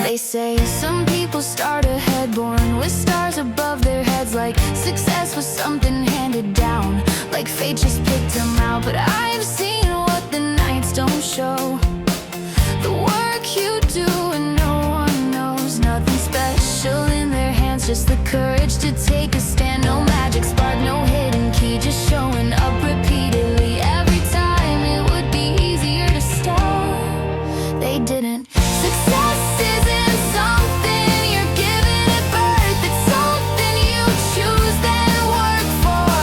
They say some people start ahead, born with stars above their heads, like success was something handed down, like fate just picked them out. But I've seen what the nights don't show, the work you do and no one knows. Nothing special in their hands, just the courage to take a stand. No magic spark, no hidden key, just showing up repeatedly. Every time it would be easier to stop, they didn't. Success isn't something you're giving at birth, it's something you choose then work for.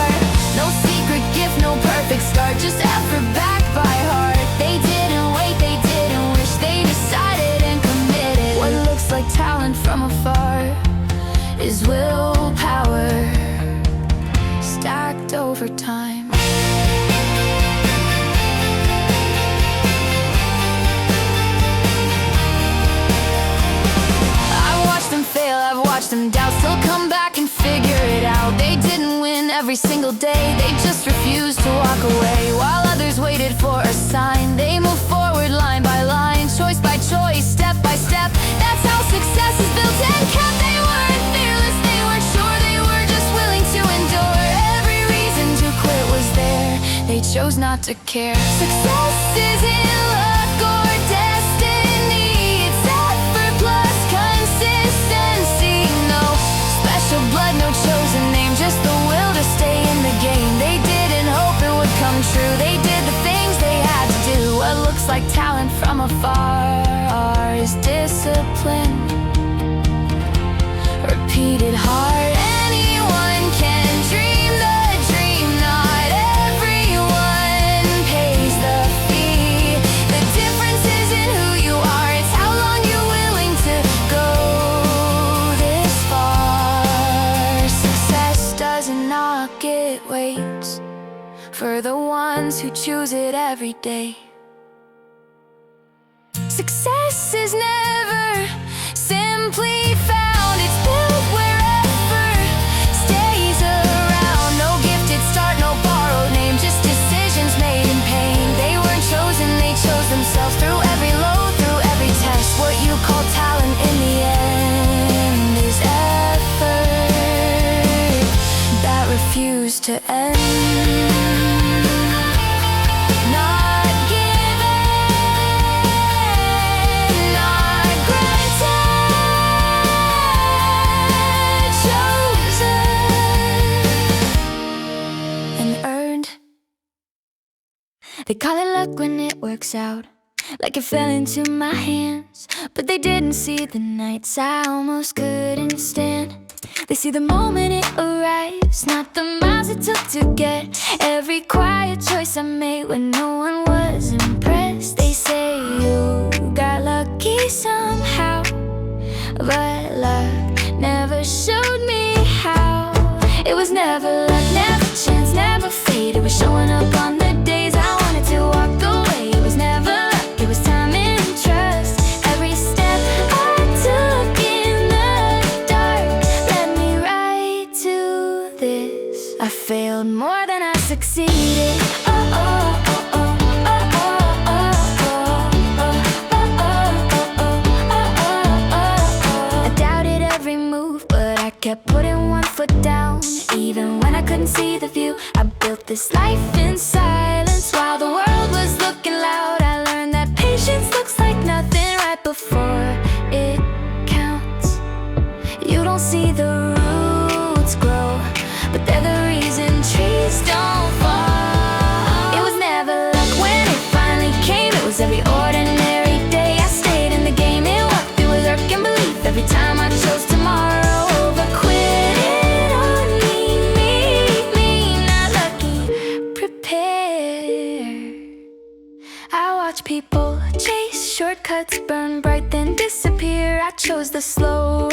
No secret gift, no perfect start, just effort backed by heart. They didn't wait, they didn't wish, they decided and committed. What looks like talent from afar is willpower stacked over time. I've watched them doubt, still come back and figure it out. They didn't win every single day, they just refused to walk away. While others waited for a sign, they moved forward line by line, choice by choice, step by step. That's how success is built and kept. They weren't fearless, they weren't sure, they were just willing to endure. Every reason to quit was there, they chose not to care. Success isn't luck or destiny, it's effort plus consistency. No special blood, no chosen name, just the will to stay in the game. They didn't hope it would come true, they did the things they had to do. What looks like talent from afar is discipline repeated hard. Anyone can dream the dream, not everyone pays the fee. The difference isn't who you are, it's how long you're willing to go this far. Success doesn't knock, it waits for the ones who choose it every day. Success is never simply found, it's built where effort stays around. No gifted start, no borrowed name, just decisions made in pain. They weren't chosen, they chose themselves through every low, through every test. What you call talent in the end is effort that refused to end. They call it luck when it works out, like it fell into my hands. But they didn't see the nights I almost couldn't stand. They see the moment it arrives, not the miles it took to get. Every quiet choice I made when no one was impressed. They say you got lucky somehow, but luck never showed me how. It was never luck, never chance, never fate. It was showing up on the days I wanted to walk away. It was never luck, it was time and trust. Every step I took in the dark led me right to this. I failed more than I succeeded. Oh, oh, oh, oh, oh, oh, oh, oh, oh. I doubted every move, but I kept putting one foot down. Even when I couldn't see the view, I built this life in silence. While the world was looking loud, I learned that patience looks like nothing right before it counts. You don't see the roots grow, but they're the reason trees don't fall. It was never luck when it finally came. It was every ordinary day I stayed in the game. It walked through with work and belief every time I chose tomorrow over quitting. People chase shortcuts, burn bright then disappear. I chose the slower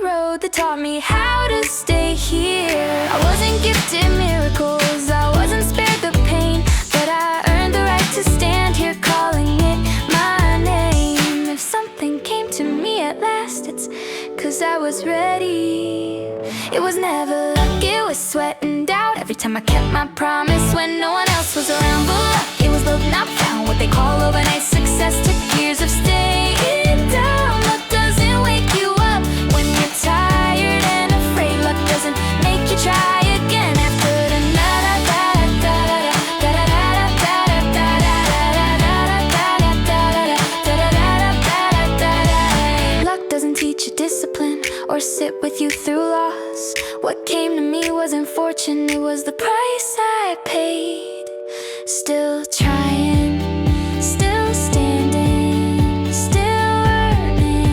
road that taught me how to stay here. I wasn't gifted miracles, I wasn't spared the pain, but I earned the right to stand here calling it my name. If something came to me at last, it's 'cause I was ready. It was never luck, it was sweat and doubt. Every time I kept my promise when no one else was around. But luck, it was love not found. What they call overnight success took years of staying down. Luck doesn't wake you up when you're tired and afraid. Luck doesn't make you try again after the discipline or sit with you through loss. What came to me wasn't fortune, it was the price I paid. Still trying, still standing, still earning.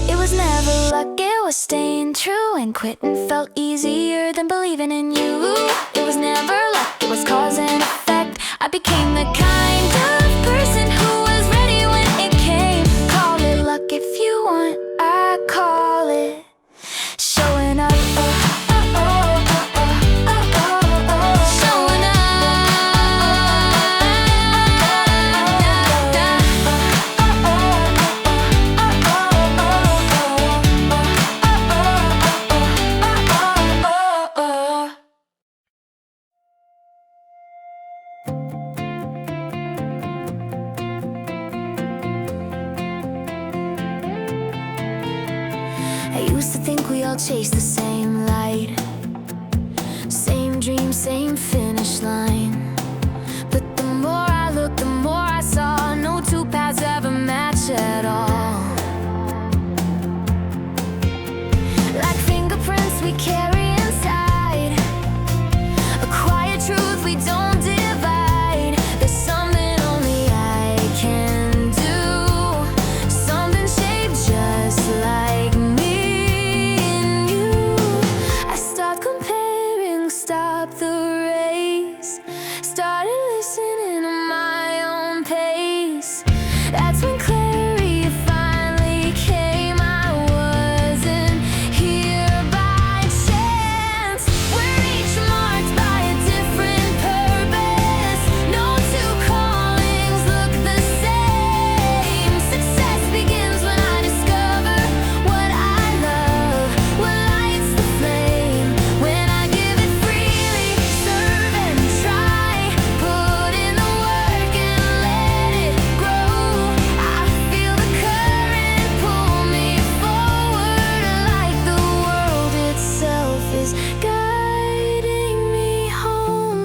It was never luck, it was staying true, and quitting felt easier than believing in you. It was never luck, it was cause and effect. I became the kind of person who was ready when it came. Call it luck if you want, I call it showing up. Showing I used to think we all chase the same light, same dream, same finish line. But the more I looked, the more I saw no two paths ever match at all. Like fingerprints we carry inside, a quiet truth we don't divide. There's something only I can do, something shaped just like me. Stop the race, started listening to my own pace. That's when clarity finally came. I wasn't here by chance. We're each marked by a different purpose. No two callings look the same. Success begins when I discover what I love, what lights the flame. When I give it serve and try, put in the work and let it grow. I feel the current pull me forward, like the world itself is guiding me home.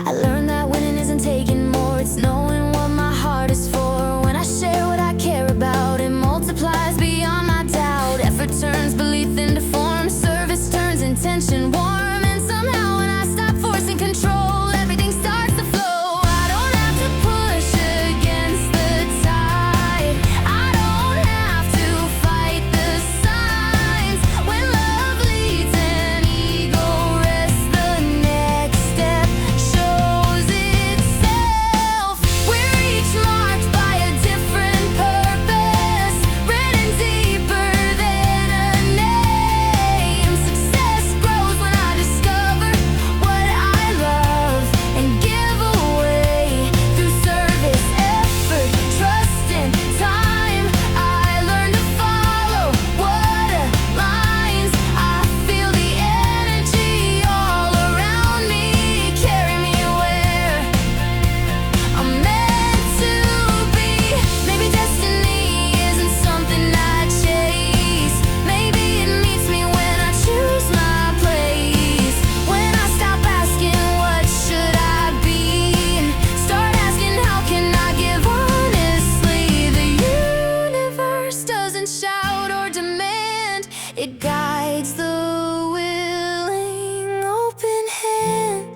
I learned that winning isn't taking more, it's knowing what my heart is for. When I share what I care about, it multiplies beyond my doubt. Effort turns belief into form, service turns intention warm. And somehow when I stop forcing control, everything starts to flow. I don't have to push against the tide, I don't have to fight the signs. When love leads and ego rests, the next step shows itself. We're each marked by a different purpose, written deeper than a name. Success grows when I discover what I love and give away through service, effort, trust, and time. I learn to follow what aligns. I feel the energy all around me, carry me where I'm meant to be. Maybe destiny isn't something I chase, maybe it meets me when I choose my place. When I stop asking what should I be and start asking how can I give honestly. The universe doesn't shout or demand, it guides the willing, open hand.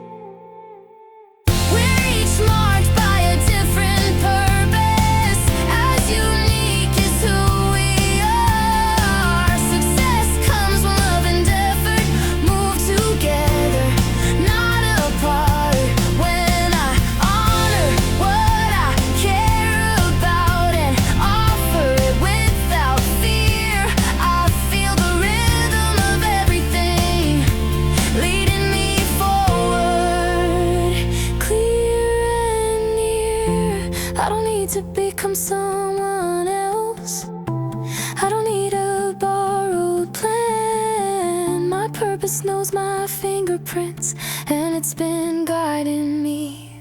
We're each marked by a different purpose, as unique as who we are. Success comes when love and effort move together, not apart. When I honor what I care about and offer it without fear, I feel the rhythm of everything leading me forward, clear and near. I don't need to become someone else, I don't need a borrowed plan. My purpose compass knows my fingerprints, and it's been guiding me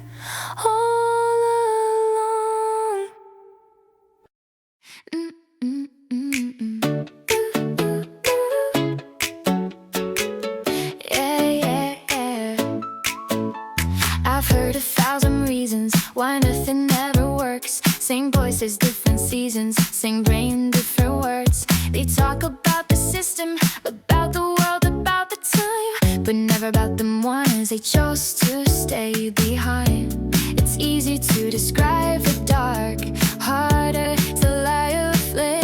all along. Yeah, yeah, yeah. I've heard 1,000 reasons why nothing ever works. Same voices, different seasons, same brain, different words. They talk about the system, about the world, about the time, but never about them ones they chose to stay behind. It's easy to describe the dark, harder to light a flame.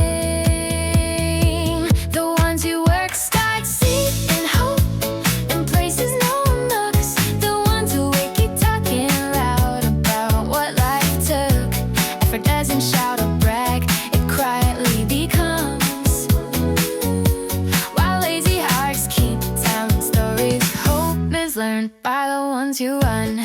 The ones who work start seeing hope in places no one looks. The ones who wake keep talking loud about what life took. Effort doesn't shout or brag, it quietly becomes. While lazy hearts keep telling stories, hope is learned by the ones who run.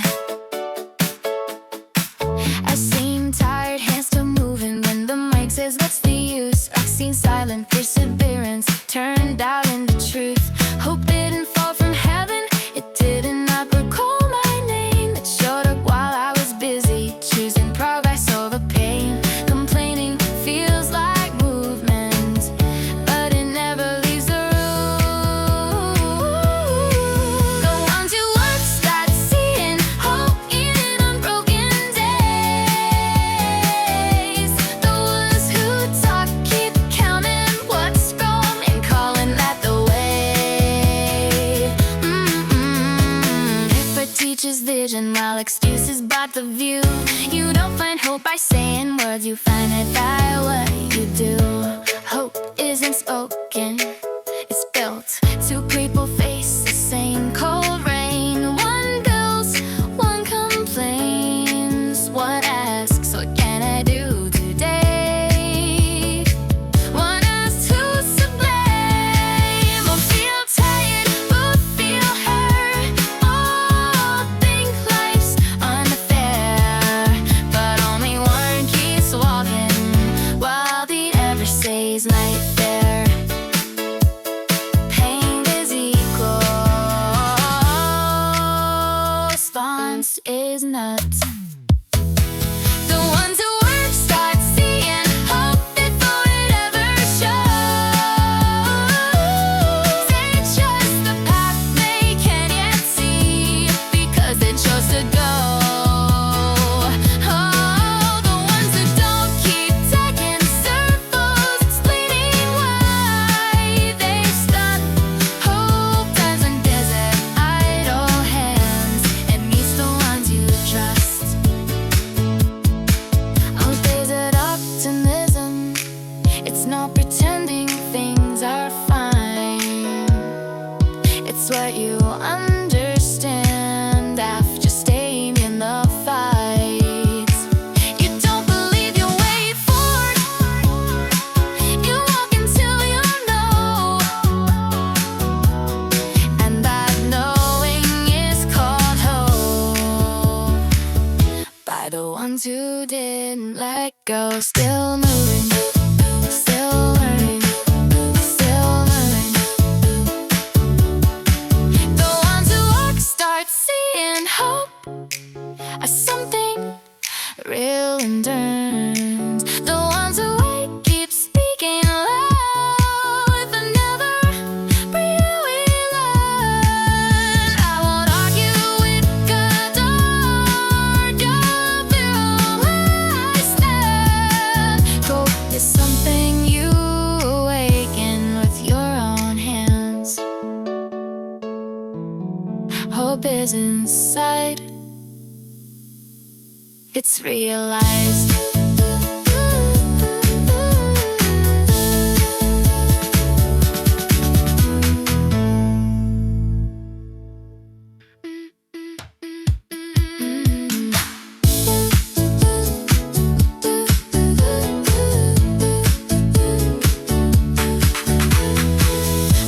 I seem tired, hands still moving when the mic says what's the use. I've seen silent perseverance turned out into truth. Hope didn't fall from heaven, it didn't not recall my name. It showed up while I was busy choosing progress over pain. Complaining feels like movement, but it never leaves the room. The ones who work start seeing hope in unbroken days. The ones who talk keep counting what's wrong and calling that the way. Effort teaches vision while excuses block the view. You don't find hope by saying words, you find it by what you do. Hope isn't spoken, it's built. Two people face the same cold rain. One builds, one complains, one asks, what can I do today? One asks who's to blame. Both feel tired, both feel hurt. All think life's unfair, but only one keeps walking while the other stays right there. Pain is equal, response is not. The ones who work start seeing hope before it ever shows. They trust the path they can't yet see because they chose to go. Oh, the ones who don't keep taking circles, explaining why they stop. Hope turns in desert, idle hands, and meets the ones you trust. Oh, there's an optimism, it's not pretending things are fine. It's what you understand after staying in the fight. You don't believe your way forward, you walk until you know, and that knowing is called hope. By the ones who didn't let go, still moving, still learning, still learning. The ones who walk start seeing hope as something real and earned. The ones who wait keep speaking loud, but never really learn. I won't argue with God or your will. I stand. Hope is something you awaken with your own hands. Hope is inside, it's realized.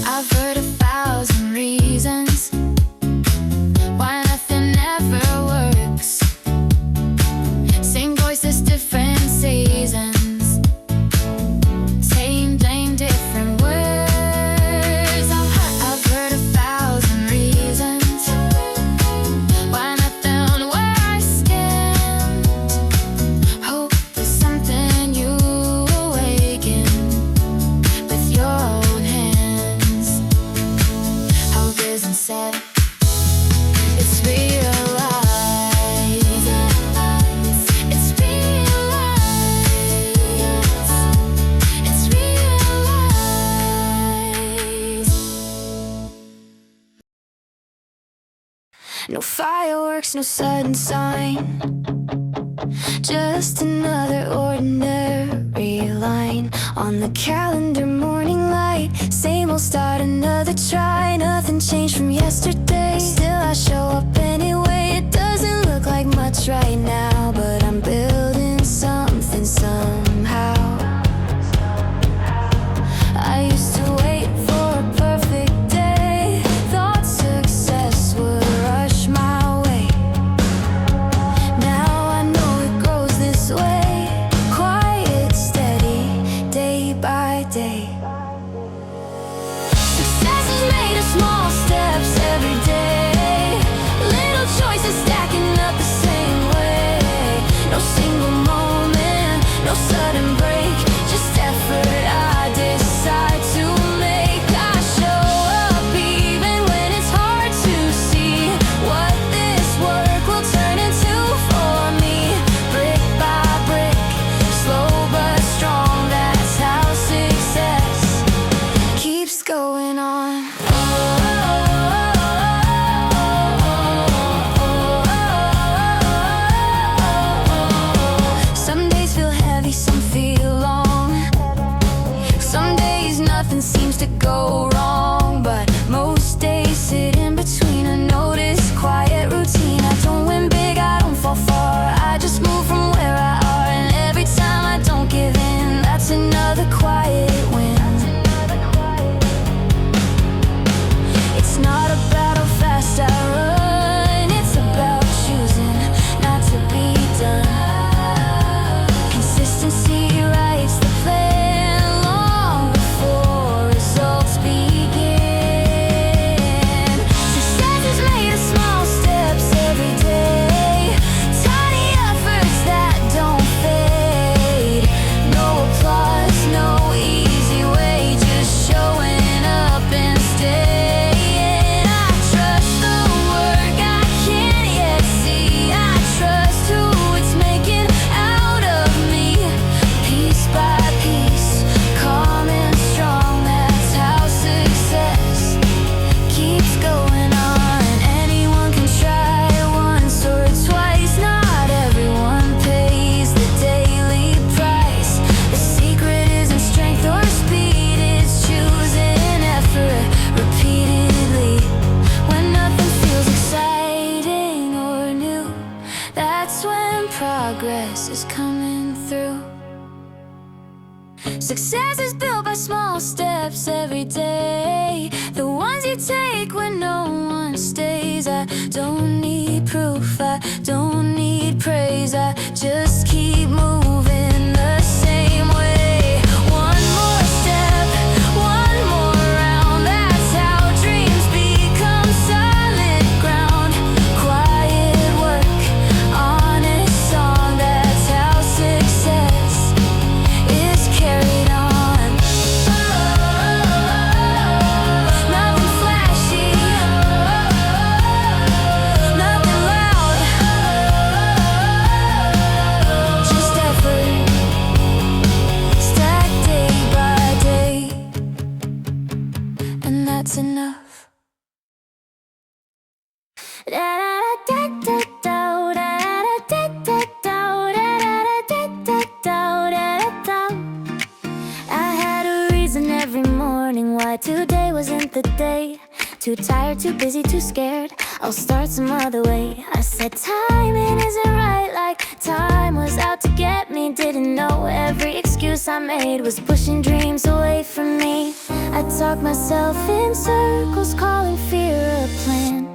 I've heard 1,000 reasons why nothing ever works. Same voices, different No fireworks, no sudden sign, just another ordinary line on the calendar, morning light. Same old start, another try. Nothing changed from yesterday, still I show up anyway. It doesn't look like much right now, but I'm building something somehow. I used to wait for a perfect day, thought success would rush my way. Now I know it grows this way, quiet, steady, day by day. Success is made of small steps every day, little choices stacking up the same way. No single moment, no sudden break, just effort I decide to make. I show up even when it's hard to see what this work will turn into for me. Brick by brick, slow but strong, that's how success keeps going on. Some days feel heavy, some feel long. Some days nothing seems to go wrong, but most days sit in between. I notice quiet routine. I don't win big, I don't fall far, I just move from where I are. And every time I don't give in, that's another quiet win. It's not about how fast I run, it's about choosing not to be done. Consistency writes the plan long before results begin. Success is made of small steps every day, tiny efforts that don't fade. No applause, no easy way, just showing up and staying. I trust the work I can't yet see, I trust who it's making out of me. Piece by piece, calm and strong, that's how success keeps going on. Anyone can try once or twice, not everyone pays the daily price. The secret isn't strength or speed, it's choosing effort repeatedly. When nothing feels exciting or new, that's when progress is coming through. Success is built by small steps every day, the ones you take when no one stays. I don't need proof, I don't need praise, I just keep moving the same way. One more step, one more round, that's how dreams become solid ground. Quiet work, honest song, that's how success is carried on. Nothing flashy, nothing loud, just effort, stacked day by day, and that's enough. I had a reason every morning why today wasn't the day. Too tired, too busy, too scared, I'll start some other way. I said timing isn't right, like time was out to get me. Didn't know every excuse I made was pushing dreams away from me. I talked myself in circles, calling fear a plan.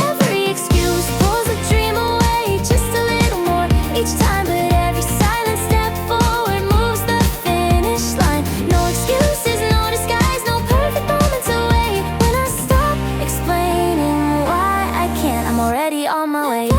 Every excuse pulls the dream away just a little more each time, but every silent step forward moves the finish line. No excuses, no disguise, no perfect moments away. When I stop explaining why I can't, I'm already on my way.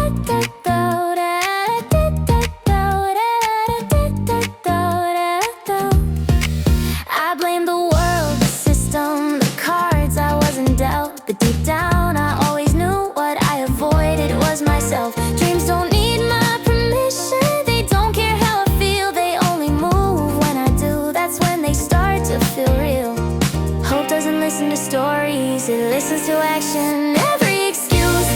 I blame the world, the system, the cards I wasn't dealt, but deep down I always knew what I avoided was myself. Dreams don't need my permission, they don't care how I feel, they only move when I do, that's when they start to feel real. Hope doesn't listen to stories, it listens to action. Every excuse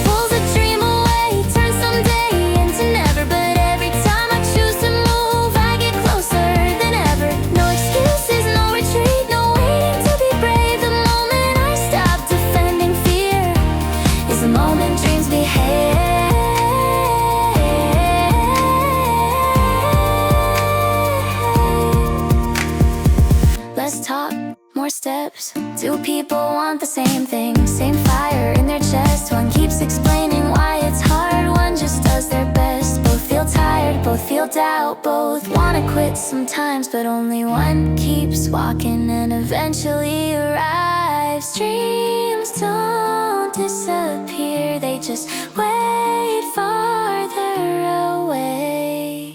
same thing, same fire in their chest. One keeps explaining why it's hard, one just does their best. Both feel tired, both feel doubt, both wanna quit sometimes, but only one keeps walking and eventually arrives. Dreams don't disappear, they just wait farther away.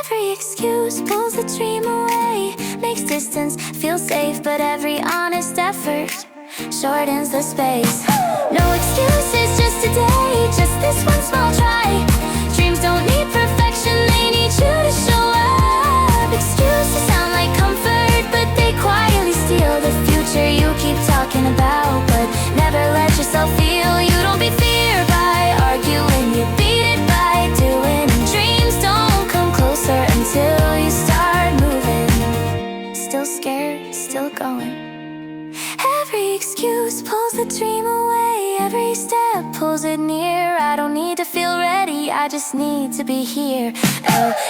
Every excuse pulls the dream away, makes distance feel safe, but every honest effort shortens the space. No excuses, just today, just this one small try. Dreams don't need perfection, they need you to show up. Excuses sound like comfort, but they quietly steal the future you keep talking about. But never let yourself feel you don't beat fear by arguing, you beat it by doing. Dreams don't come closer until you start moving. Still scared, still going. Every excuse pulls the dream away, every step pulls it near. I don't need to feel ready, I just need to be here.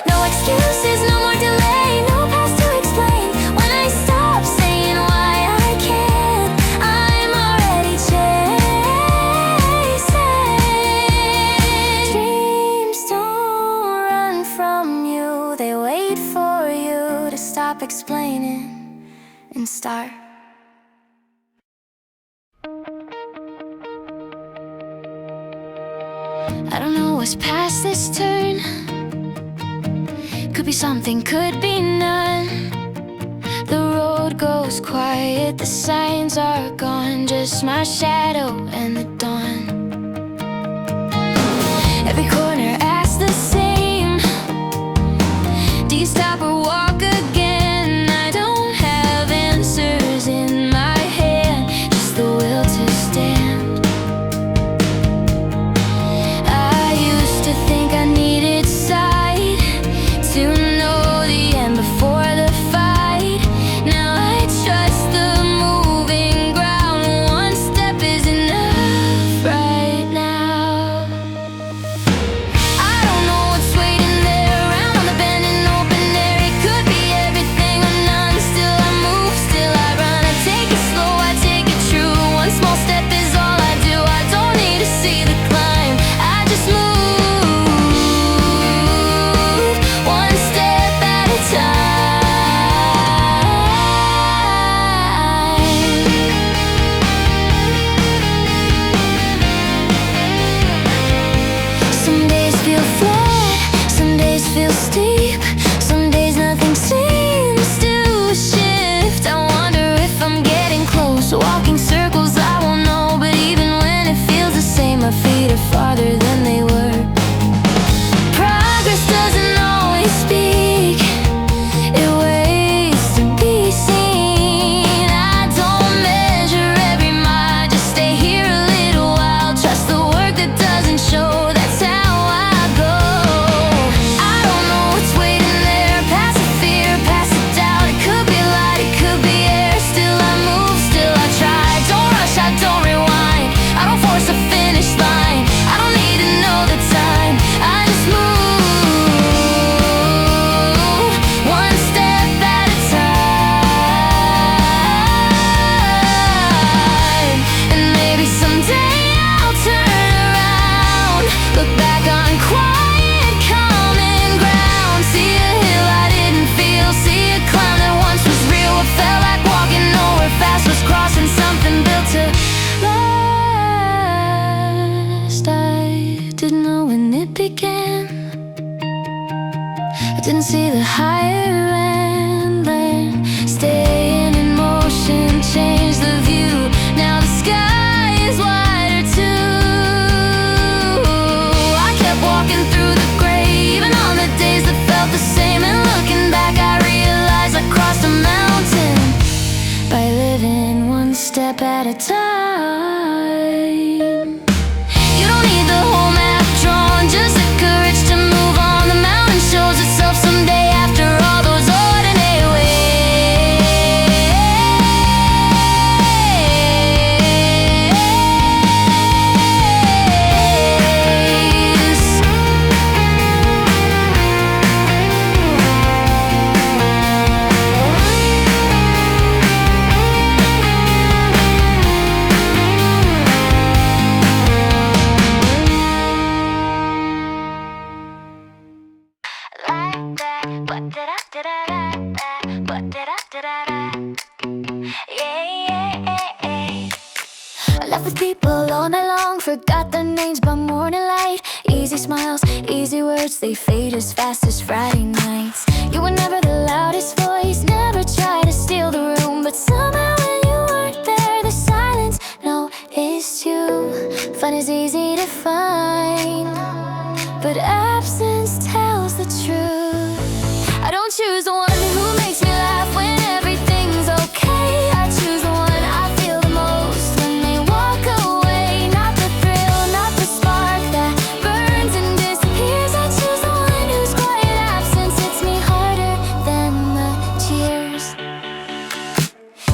No excuses, no more delay, no past to explain. When I stop saying why I can't, I'm already chasing. Dreams don't run from you, they wait for you to stop explaining and start. I don't know what's past this turn. Could be something, could be none. The road goes quiet, the signs are gone, just my shadow and the dawn. Every corner acts the same. Do you stop or walk again? I don't have answers in my hand, just the will to stand. I needed sight to know the end before the fight. Now I trust the moving ground. One step is enough right now. I don't know what's waiting there around on the bend and open air. It could be everything or none. Still I move, still I run. I take it slow, I take it true. One small step is all I do. I don't need to see the climb, I just move. Feel steep, some days nothing seems to shift. I wonder if I'm getting close, walking circles I won't know. But even when it feels the same, my feet are farther than they were. Progress doesn't always speak, it waits to be seen. I don't measure every mile, just stay here a little while. Trust the work that doesn't show, that's how I go. Didn't see the higher end, then staying in motion changed the view. Now the sky is wider too. I kept walking through the gray, even on the days that felt the same. And looking back, I realized I crossed a mountain by living one step at a time. You don't need the whole map drawn, just the courage to move on. The mountain shows itself someday after all those ordinary ways. Laughed with people all night long, forgot their names by morning light. Easy smiles, easy words, they fade as fast as Friday nights. You were never the loudest voice, never tried to steal the room, but somehow when you weren't there, the silence noticed you. Fun is easy to find, but absence tells the truth. I don't choose the one who makes me laugh when everything's okay. I choose the one I feel the most when they walk away. Not the thrill, not the spark that burns and disappears. I choose the one whose quiet absence hits me harder than the tears.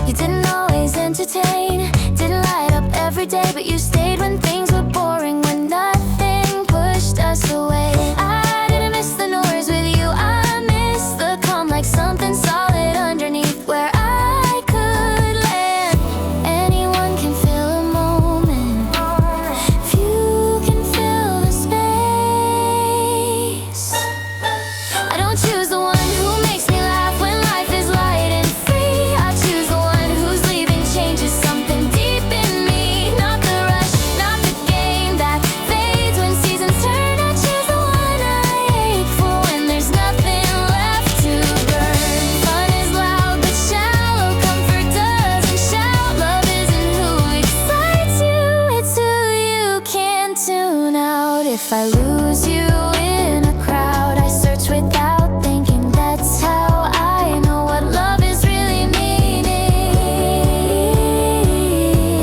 You didn't always entertain, didn't light up every day, but you stayed when things were boring, when nothing pushed us away. I didn't miss the noise with you, I missed the calm, like something solid underneath where I could land. Anyone can fill a moment, few can fill the space. I don't choose the one who makes me laugh when life is light and free. I choose the one who's leaving changes something deep in me. Not the rush, not the game that fades when seasons turn. I choose the one I ache for when there's nothing left to burn. Fun is loud but shallow, comfort doesn't shout. Love isn't who excites you, it's who you can't tune out. If I lose you in a crowd, I search without thinking, that's how I know what love is really meaning.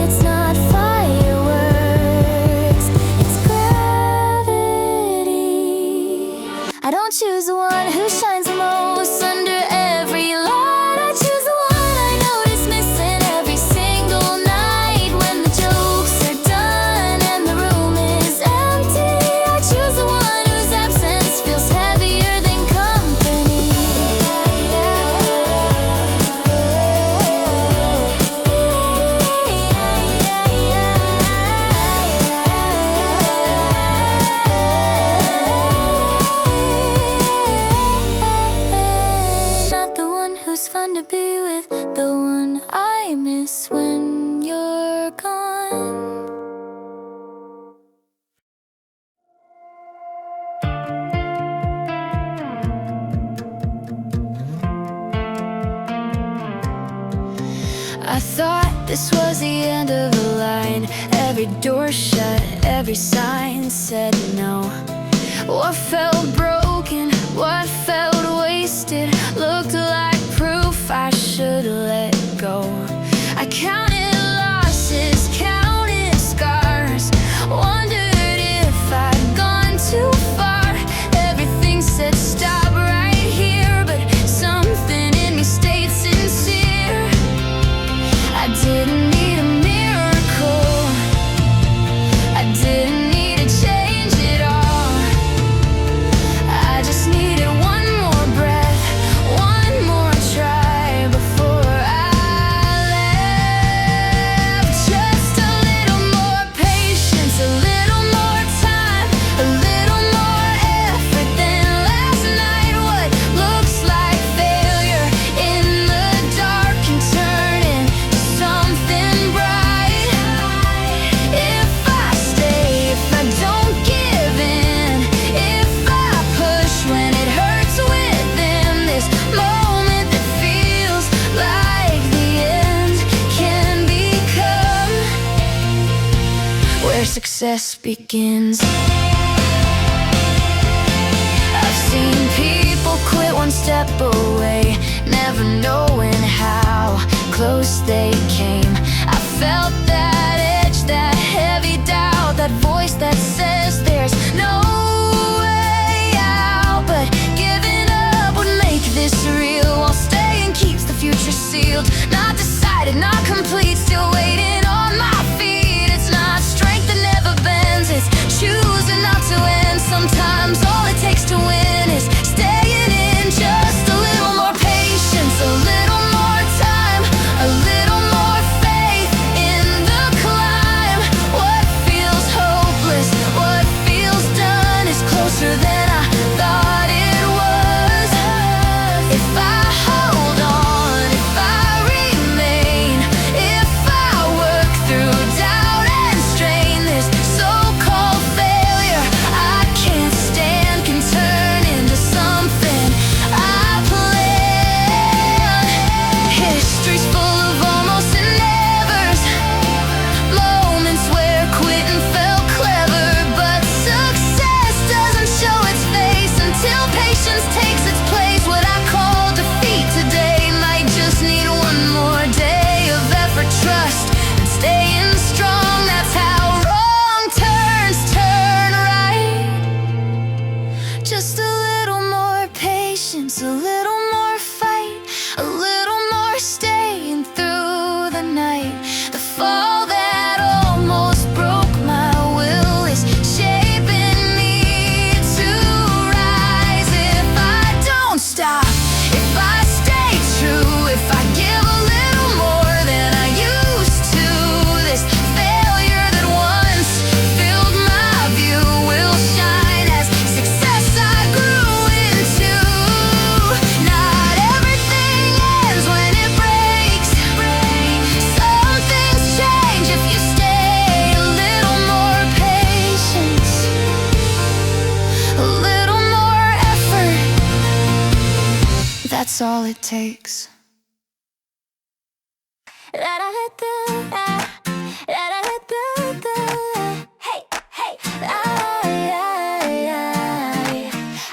It's not fireworks, it's gravity. I don't choose the one who shines the most under every light. I choose the one I notice missing every single night when the jokes are done and the room is empty. I choose the one whose absence feels heavier than company. Not the one who's fun to be with, the one I miss when you're gone. I thought this was the end of the line. Every door shut, every sign said no. What felt broken, what felt wasted, looked like proof I should let go. I counted losses, counted scars, wondered if I'd gone too far. Everything said stop right here, but something in me stayed sincere. I didn't need a miracle, I didn't need to change it all. I just needed one more breath, one more try before I left. Just a little more patience, a little more time, a little more effort than last night. What looks like failure in the dark can turn into something bright. If I stay, if I don't give in, if I push when it hurts within, this moment that feels like the end can become where success begins. I've seen people quit one step away, never knowing how close they came. I felt that edge, that heavy doubt, that voice that says there's no way out. But giving up would make this real, while staying keeps the future sealed. Not decided, not complete, still waiting on my feet. It's not strength that never bends, it's choosing not to end. Sometimes all it takes to win is staying in. Just a little more patience, a little more time, a little more faith. staying strong. That's how wrong turns turn right. Just a little more patience, a little more fight, a little more staying through the night. The fall that almost broke my will is shaping me to rise. If I don't stop, if I stay true, if I give a little more than I used to, this failure that once filled my view will shine as success I grew into. Not everything ends when it breaks. Some things change if you stay. A little more patience, a little more effort. That's all it takes. Hey, hey.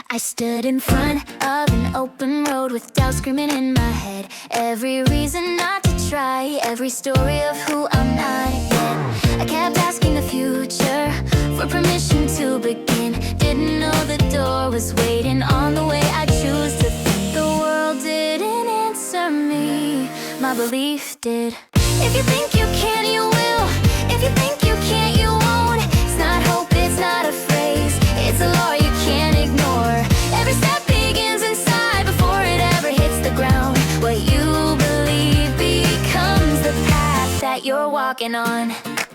I stood in front of an open road with doubt screaming in my head. Every reason not to try, every story of who I'm not yet. I kept asking the future for permission to begin. Didn't know the door was waiting on the way I choose to think. The world didn't answer me, my belief did. If you think you can, you will. If you think you can't, you won't. It's not hope, it's not a phrase, it's a law you can't ignore. Every step begins inside before it ever hits the ground. What you believe becomes the path that you're walking on.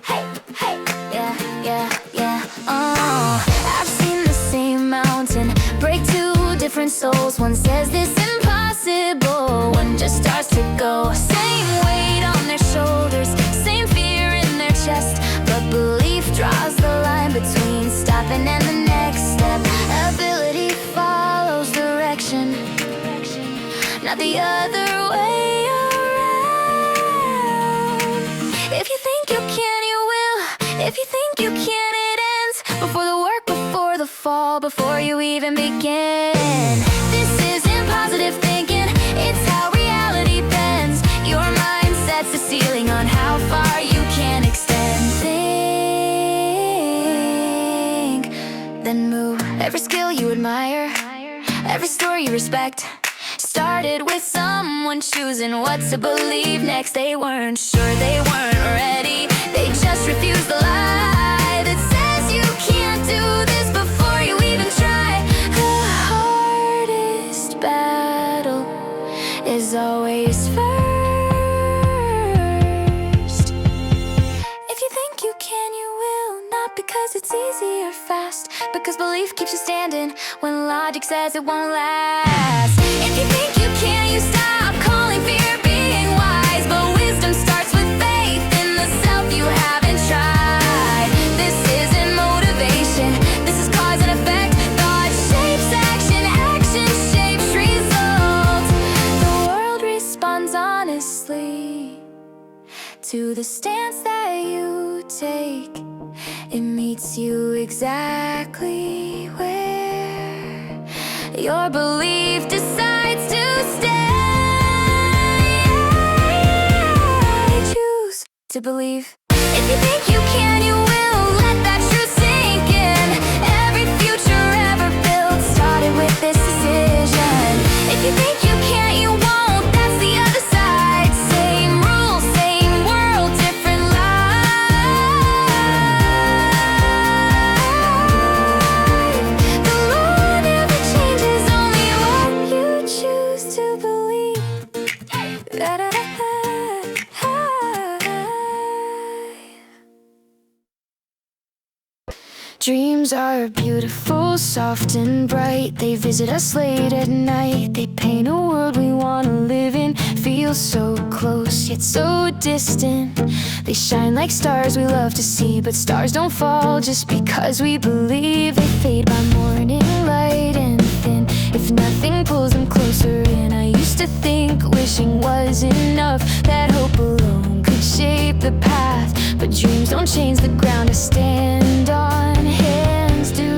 Hey, hey, yeah, yeah, yeah. I've seen the same mountain break two different souls. One says this impossible, one just starts to go. Same weight on their shoulders, same fear in their chest, but belief draws the line between stopping and the next step. Ability follows direction, not the other way around. If you think you can, you will. If you think you can, it ends before the work, before the fall, before you even begin. This isn't positive thinking, it's how reality bends. Your mind sets the ceiling on how far you can extend. Think, then move. Every skill you admire, every story you respect, started with someone choosing what to believe next. They weren't sure, they weren't ready, they just refused the lie that says you can't do this before you even try. The hardest battle is always first. If you think you can, you will. Not because it's easy or fast, because belief keeps you standing when logic says it won't last. If you think you can, you stop calling fear being wise, but wisdom starts with faith in the self you haven't tried. This isn't motivation, this is cause and effect. Thought shapes action, action shapes results. The world responds honestly to the stance that you take. It meets you exactly where your belief decides to stay. Choose to believe. If you think you can, you will. Let that truth sink in. Every future ever built started with this decision. If you think you can't, you won't. That's the other side. Same rules, same world, different life. The law never changes, only what you choose to believe. Dreams are beautiful, soft and bright. They visit us late at night. They paint a world we want to live in. Feel so close, yet so distant. They shine like stars we love to see, but stars don't fall just because we believe. They fade by morning light and thin, if nothing pulls them closer in. I used to think wishing was enough, that hope alone could shape the path. But dreams don't change the ground I stand on. Hands do.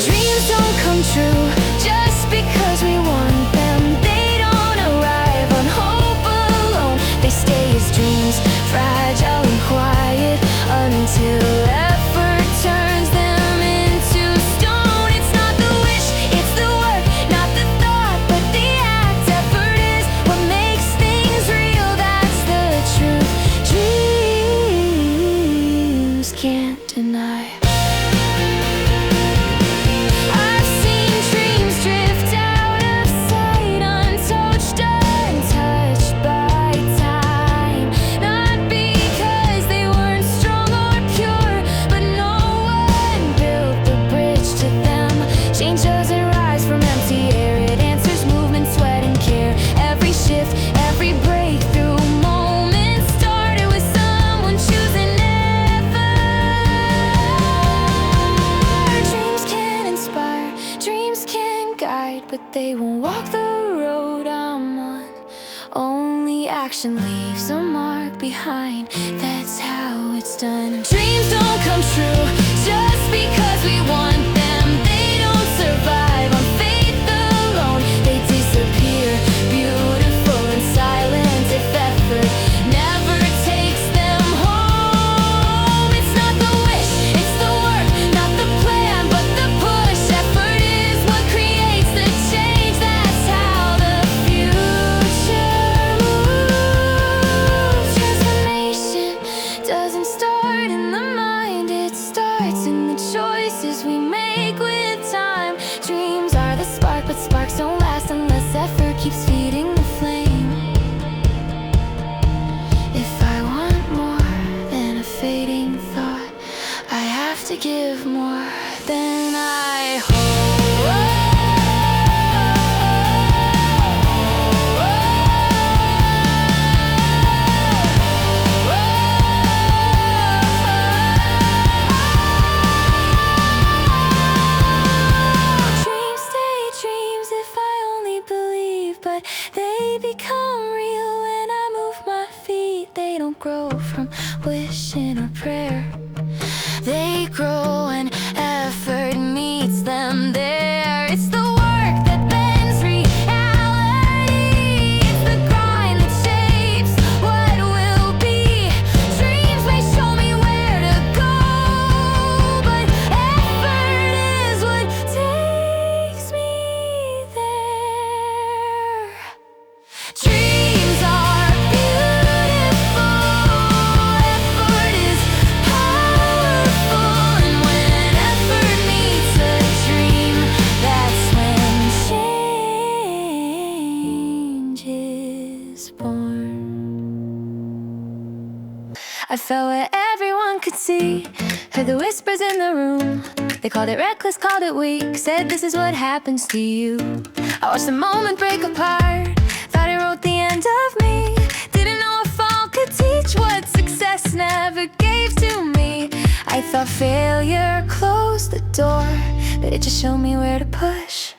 Dreams don't come true just because we want them. They don't arrive on hope alone. They stay as dreams, fragile. they won't walk the road I'm on. Only action leaves a mark behind. That's how it's done. Dreams don't come true just because we want them. They don't survive on faith alone. They disappear, beautiful and silent if effort never takes them home. It's not the wish, it's the work, not the plan, but the push. Effort is what creates the change. That's how the future moves. Transformation doesn't start in the mind, it starts in the choices we make with time. Dreams are the spark, but sparks don't last unless effort keeps feeding the flame. If I want more than a fading thought, I have to give more than I Dreams stay dreams if I only believe, but they become real when I move my feet. They don't grow from wishing or prayer. They grow when effort meets them there. It's the work that bends reality. It's the grind that shapes what will be. Dreams may show me where to go, but effort is what takes me there. Dreams are beautiful, effort is powerful, and when effort meets a dream, that's when change is born. I felt what everyone could see, heard the whispers in the room. They called it reckless, called it weak, said this is what happens to you. I watched the moment break apart, thought it wrote the end of me. Didn't know a fall could teach what success never gave to me. I thought failure closed the door, but it just showed me where to push.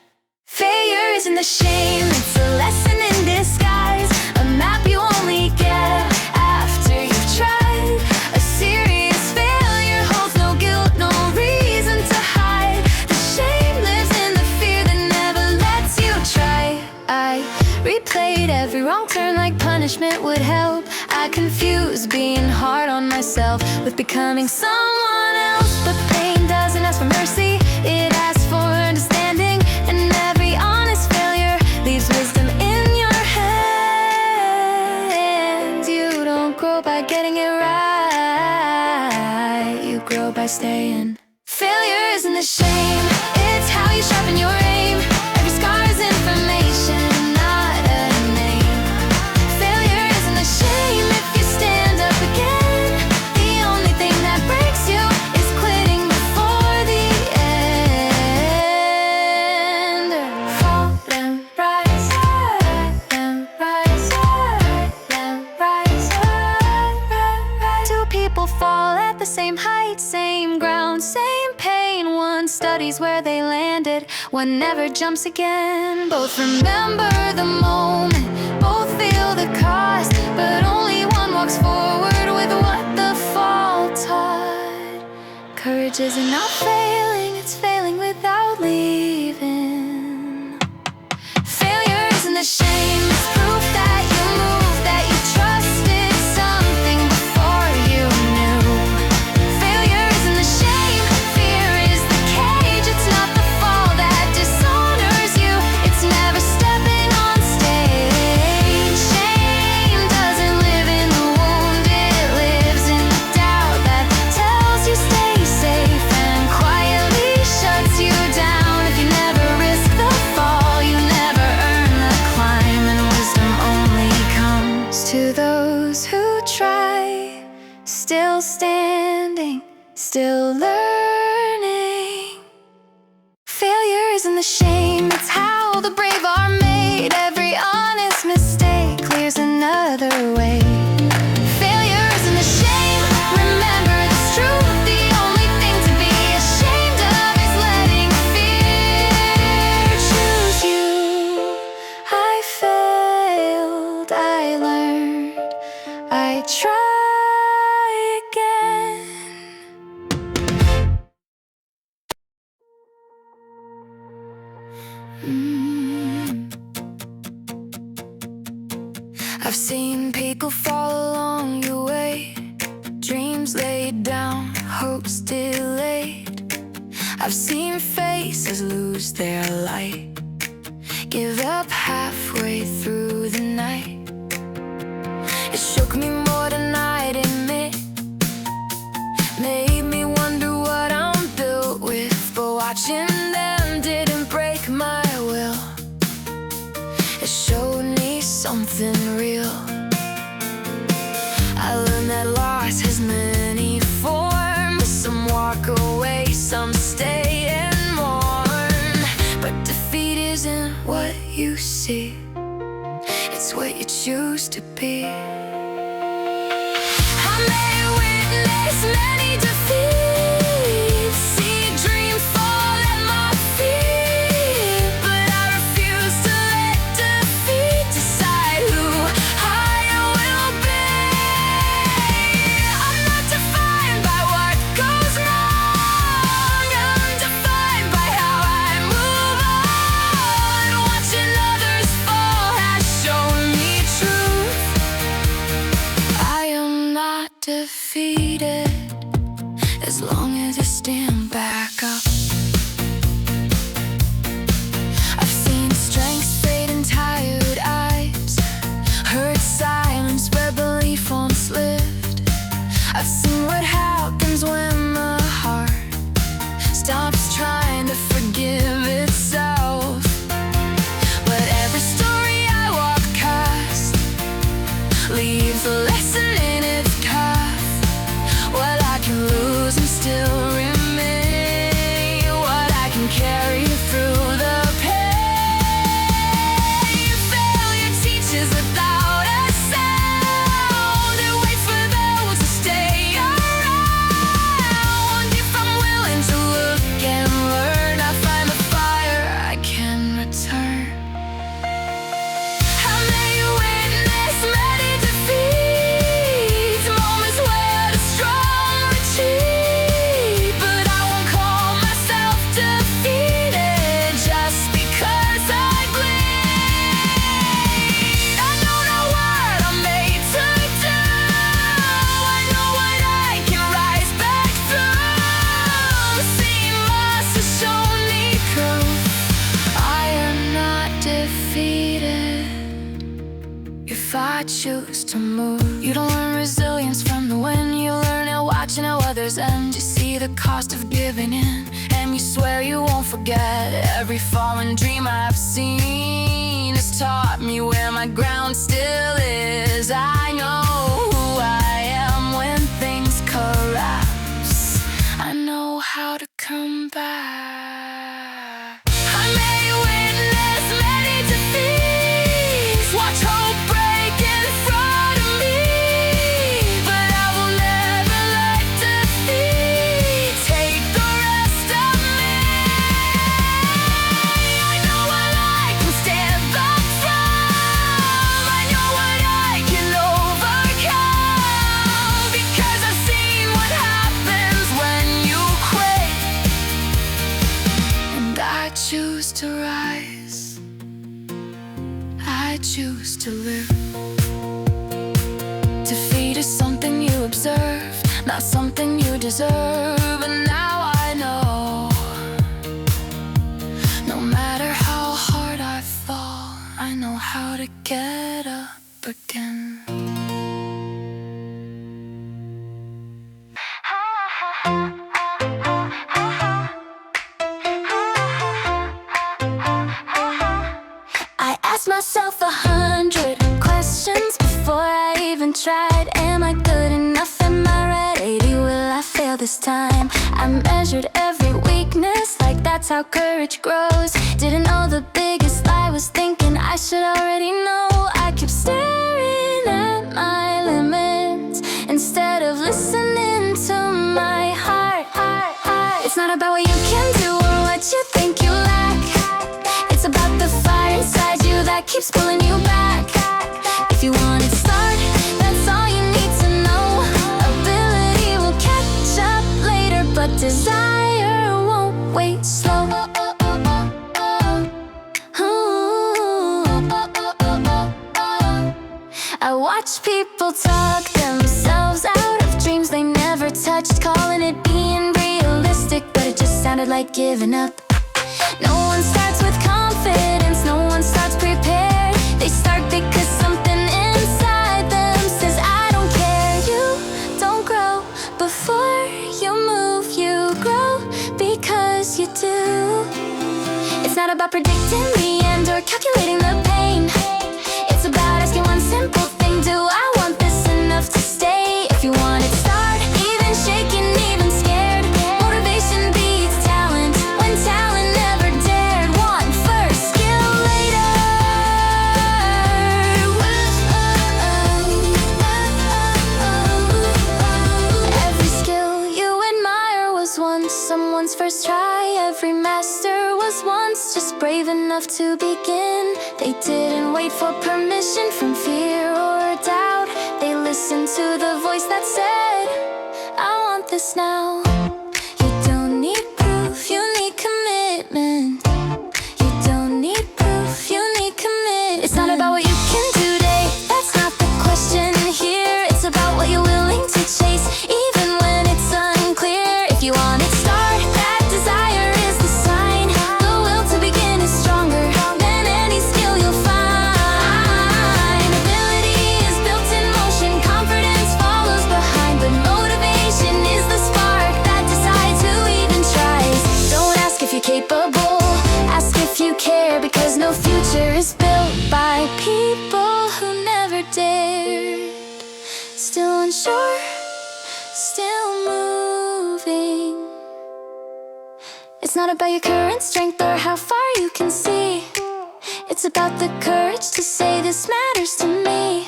Failure isn't a shame, it's a lesson in disguise. A map you only get after you've tried. A serious failure holds no guilt, no reason to hide. The shame lives in the fear that never lets you try. I replayed every wrong turn like punishment would help. I confused being hard on myself with becoming someone else. But pain doesn't ask for mercy, it asks for understanding. And every honest failure leaves wisdom in your hands. You don't grow by getting it right, you grow by staying. Failure isn't a shame, it's how you sharpen your aim. Every scar is information, not a name. Failure isn't a shame if you stand up again. The only thing that breaks you is quitting before the end. Fall and rise, and rise, and rise. Two people fall at the same height, same ground, same pain. One studies where they landed, one never jumps again. Both remember the moment, both feel the cost, but only one walks forward with what the fall taught. Courage isn't not failing, it's failing without leaving. Failure isn't a shame, it's proof that you moved, that you trusted something before you knew. Failure isn't a shame, fear is the cage. It's not the fall that dishonors you, it's never stepping on stage. Shame doesn't live in the wound, it lives in the doubt that tells you stay safe and quietly shuts you down. If you never risk the fall, you never earn the climb, and wisdom only comes to those who try. Still standing, still learning. Failure isn't the shame, it's how the brave are made. Every honest mistake clears another way. Failure isn't a shame, remember this truth. The only thing to be ashamed of is letting fear choose you. delayed. I've seen faces lose their light, give up halfway through the night. It shook me more than I'd admit, made me wonder what I'm built with. But watching them didn't break my will, it showed me something real. I learned that loss has many forms. Some walk away, some stay and mourn. But defeat isn't what you see, it's what you choose to be. I may witness many defeats, see dreams fall at my feet, but I refuse to let defeat decide who I will be. I'm not defined by what goes wrong, I'm defined by how I move on. Watching others fall has shown me truth. I am not defeated as long as I stand back up. I've seen strength fade in tired eyes, heard silence where belief once lived. I've seen what happens when the heart stops trying to forgive itself. But every story I walk past leaves a lesson in its path. What I can lose and still remain, what I can carry through the pain. Failure teaches without a sound, it waits for those who stay around. If I'm willing to look and learn, I find the fire I can return. I may witness many defeats, moments where the strong retreat, but I won't call myself defeated just because I bleed. I know not what I'm made to do, I know what I can rise back through. Seeing loss has shown me proof I am not defeated if I choose to move. You don't learn resilience from the wind, you learn it watching how others end. You see the cost of giving in, and you swear you won't forget. Every fallen dream I've seen has taught me where my ground still is. I know who I am when things collapse, I know how to come back. I may witness many defeats, watch hope break in front of me, but I will never let defeat take the rest of me. I know what I can stand back from, I know what I can overcome, because I've seen what happens when you quit. And I choose to rise, I choose to live. Defeat is something you observe, not something you deserve. And now I know, no matter how hard I fall, I know how to get up again. I asked myself 100 questions before I even tried. Am I good enough? Am I ready? Will I fail this time? I measured every weakness, like that's how courage grows. Didn't know the biggest lie was thinking I should already know. I kept staring at my limits instead of listening to my heart. It's not about what you can do or what you think you lack, it's about the fire inside you that keeps pulling you back. If you want it, start, that's all you need to know. Ability will catch up later, but desire won't wait slow. I watch people talk themselves out of dreams they never touched, calling it being brave. scared like giving up. No one starts with confidence, no one starts prepared. They start because something inside them says I don't care. You don't grow before you move, you grow because you do. It's not about predicting the end or calculating the pain. It's about asking one simple thing: do I want this enough to stay? If you want it, start. Even shaking, even scared. Motivation beats talent when talent never dared. Want first, skill later. Every skill you admire was once someone's first try. Every master was once just brave enough to begin. They didn't wait for permission from fear or doubt. They listened to the voice that said, I want this now. You don't need proof, you need commitment. You don't need proof, you need commitment. It's not about what you can do today, that's not the question here. It's about what you're willing to chase, even when it's unclear. If you want it, start. That desire is the sign. The will to begin is stronger than any skill you'll find. Ability is built in motion, confidence follows behind, but motivation is the spark that decides who even tries. Don't ask if you're capable, ask if you care, because no future is built by people who never dared. Still unsure, still moving. It's not about your current strength or how far you can see. It's about the courage to say this matters to me.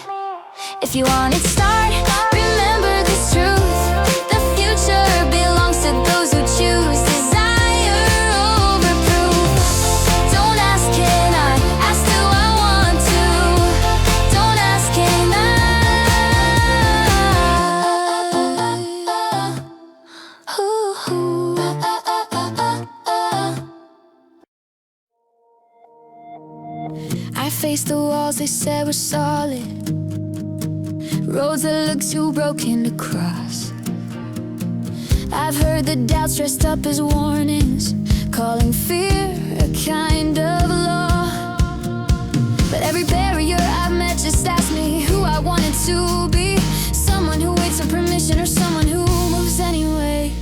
If you want it, start. Remember this truth: the future belongs to those who choose desire over proof. Don't ask can I, ask do I want to. Don't ask can I. I faced the walls they said were solid, roads that look too broken to cross. I've heard the doubts dressed up as warnings, calling fear a kind of law. But every barrier I've met just asked me who I wanted to be. Someone who waits for permission or someone who moves anyway.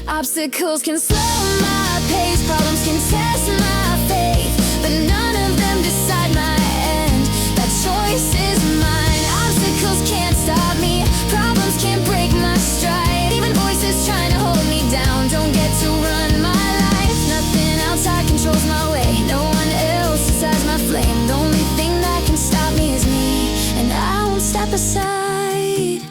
Obstacles can slow my pace, problems can test my faith, but none of them decide my end. That choice is mine. Obstacles can't stop me, problems can't break my stride. Even voices trying to hold me down don't get to run my life. Nothing outside controls my way, no one else decides my flame. The only thing that can stop me is me, and I won't step aside.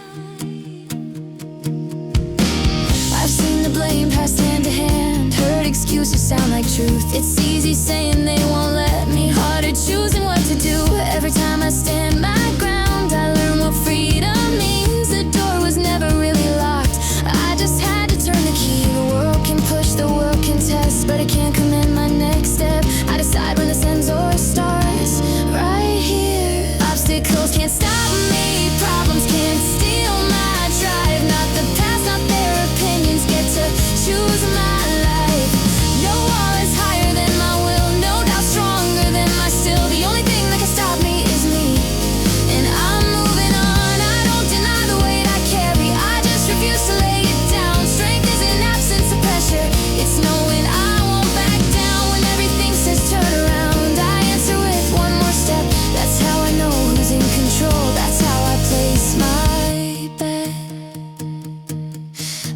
I've seen the blame passed hand to hand, heard excuses sound like truth. It's easy saying they won't let me, harder choosing what to do. Every time I stand my ground, I learn what freedom means. The door was never really locked, I just had to turn the key. The world can push, the world can test, but it can't command my next step. I decide when this ends or starts, right here. Obstacles can't stop me, problems can't steal my drive. Not the past, not their opinions, get to choose my life. No wall is higher than my will, no doubt stronger than my still. The only thing that can stop me is me, and I'm moving on. I don't deny the weight I carry, I just refuse to lay it down. Strength isn't absence of pressure, it's knowing I won't back down. When everything says turn around, I answer with one more step. That's how I know who's in control, that's how I place my bet.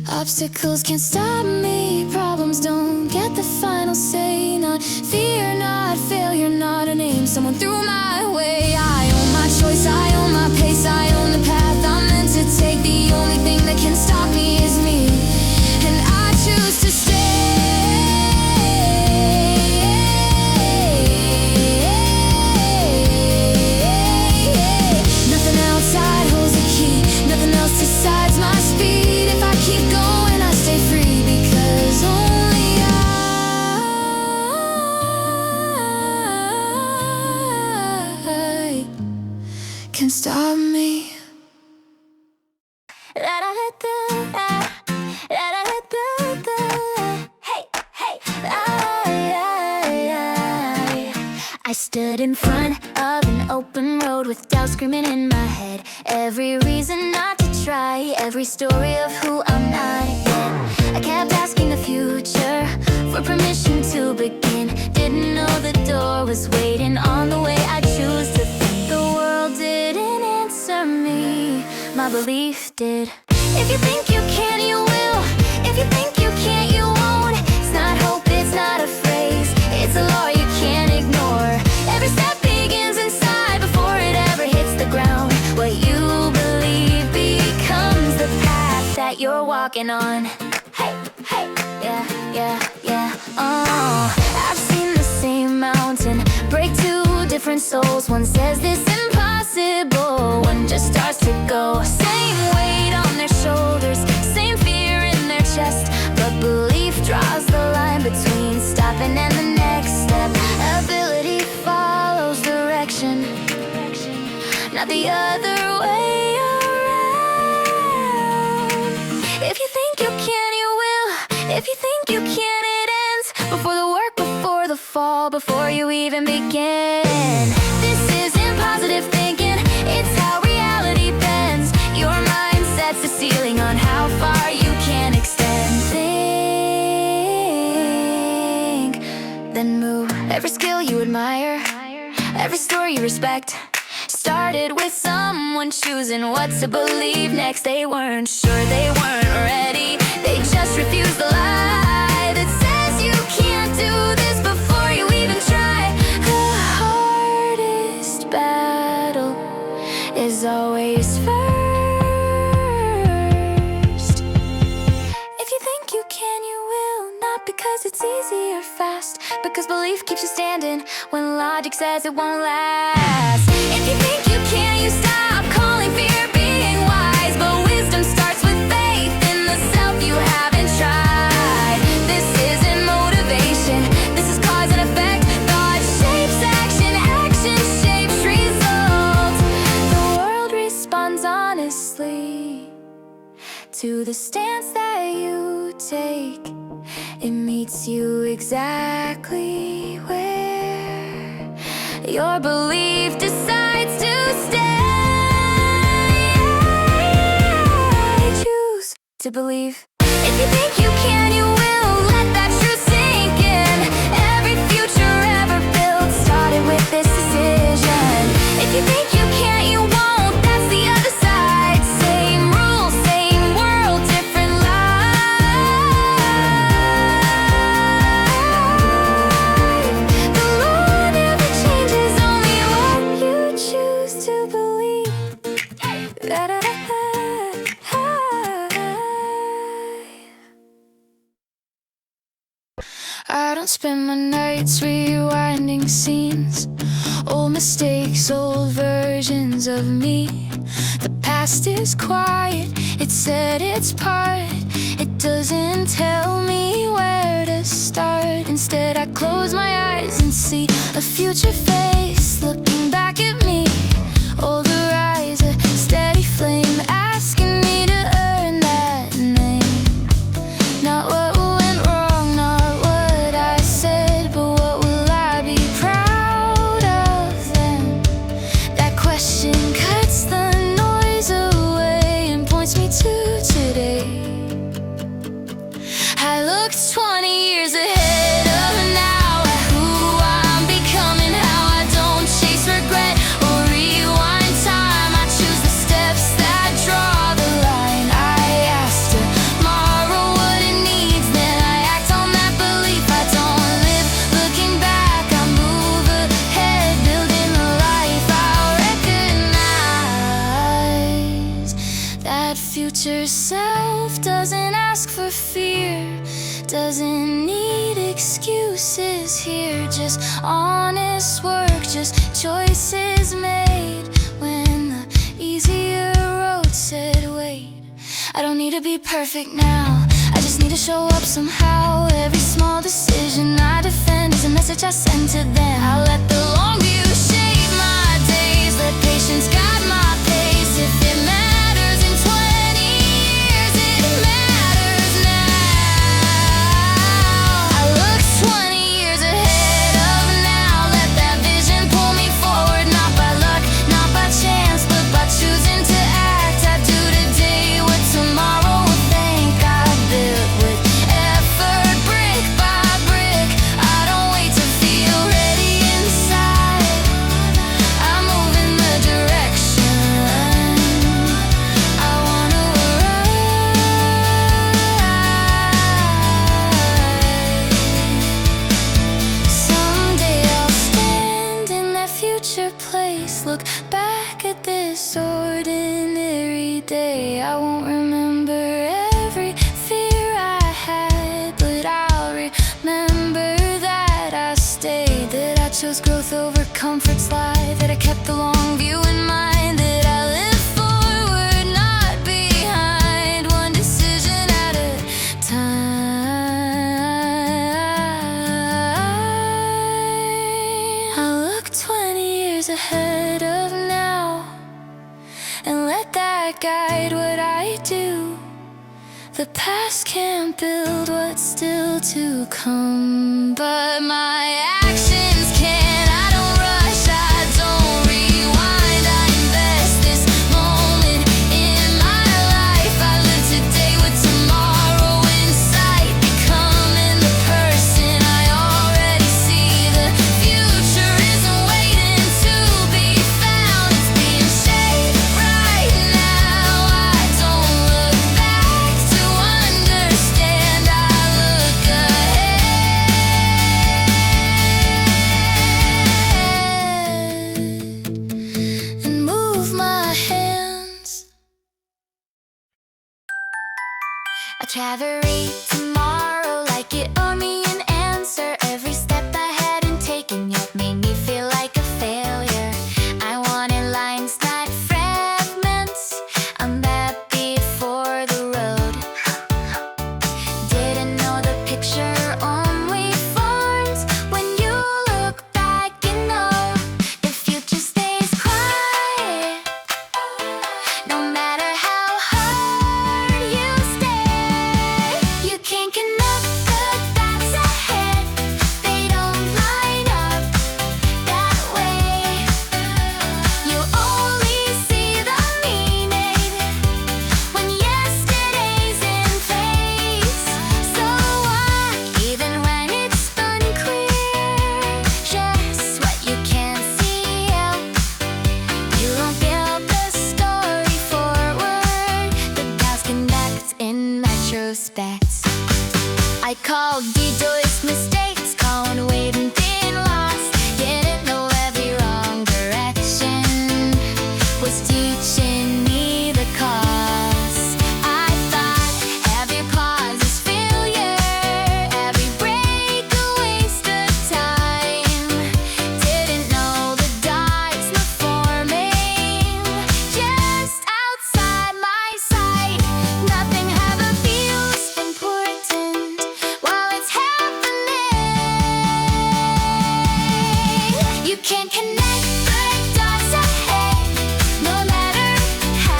Obstacles can't stop me, problems don't get the final say. Not fear, not failure, not a name someone threw my way. I own my choice, I own my pace, I own the path I'm meant to take. The only thing that can stop me is me, and I choose to stay. Nothing outside holds the key, nothing else decides my speed. If I keep going, I stay free, because only I can stop me. Hey, hey. Stood in front of an open road with doubt screaming in my head. Every reason not to try, every story of who I'm not yet. I kept asking the future for permission to begin. Didn't know the door was waiting on the way I choose to think. The world didn't answer me, my belief did. If you think you can, you will. If you think you can't, you won't. It's not hope, it's not a phrase, it's a law you can't ignore. Every step begins inside before it ever hits the ground. What you believe becomes the path that you're walking on. Hey, hey, yeah, yeah, yeah. I've seen the same mountain break two different souls. One says this impossible, one just starts to go. Same weight on their shoulders, same fear in their chest, but belief draws the line between stopping and the next step. Ability follows direction, not the other way around. If you think you can, you will. If you think you can, it ends before the work, before the fall, before you even begin. This isn't positive thinking, it's how reality bends. Your mind sets the ceiling on how far you can extend. Think, then move. Every skill you admire, every story you respect, started with someone choosing what to believe next. They weren't sure, they weren't ready, they just refused the lie that says you can't do this before you even try. The hardest battle is always first. If you think you can, you will. Not because it's easy or fast, because belief keeps you standing when logic says it won't last. If you think you can, you stop calling fear being wise, but wisdom starts with faith in the self you haven't tried. This isn't motivation, this is cause and effect. Thought shapes action, action shapes results. The world responds honestly to the stance that you take. It meets you exactly where your belief decides to stay. Choose to believe. If you think you can, you will. Let that truth sink in. Every future ever built started with this decision. If you think you can't, you won't. That's the other side. Same rules, same world, different life. The law never changes, only what you choose to believe. I don't spend my nights rewinding scenes, old mistakes, old versions of me. The past is quiet, it said its part. It doesn't tell me where to start. Instead I close my eyes and see a future face looking back at me. Older eyes, a steady flame asking me to earn that name. Not what went wrong, not what I said, but what will I be proud of then? That question cuts the noise away and points me to today. I look 20 years ahead of now at who I'm becoming, how I don't chase regret or rewind time. I choose the steps that draw the line. I ask tomorrow what it needs, then I act on that belief. I don't live looking back, I move ahead, building the life I'll recognize. That future self doesn't ask for fear, doesn't need excuses here, just honest work, just choices made when the easier road said wait. I don't need to be perfect now, I just need to show up somehow. Every small decision I defend is a message I send to them. I let the long view shape my days, let patience guide my pace. If it matters in 20 years, it matters now. I look 20 years ahead of now, let that vision kept the long view in mind, that I live forward, not behind, one decision at a time. I look 20 years ahead of now and let that guide what I do. The past can't build what's still to come, but my actions can. I don't rush, I don't rewind. I invest this moment in my life. I live today with tomorrow in sight, becoming the person I already see. The future isn't waiting to be found, it's being shaped right now. I don't look back to understand, I look ahead and move my hands. I try to read tomorrow like it owed me an answer. Every step I hadn't taken yet made me feel like a failure. I wanted lines, not fragments. I'm happy for the road. Didn't know the picture only forms when you look back and know the future stays quiet. No matter how hard you stay, you can't connect the dots ahead. They don't line up that way. You only see the meaning when yesterday's in place. So what, even when it's unclear, just what you can't see out. You don't build the story forward, the dots connect in retrospect. I called detours mistakes, calling waiting being lost. Didn't know every wrong direction was teaching me the cost. I thought every pause is failure, every break a waste of time. Didn't know the dots were forming just outside my sight. Nothing ever feels important while it's happening. You can't connect the dots ahead, no matter how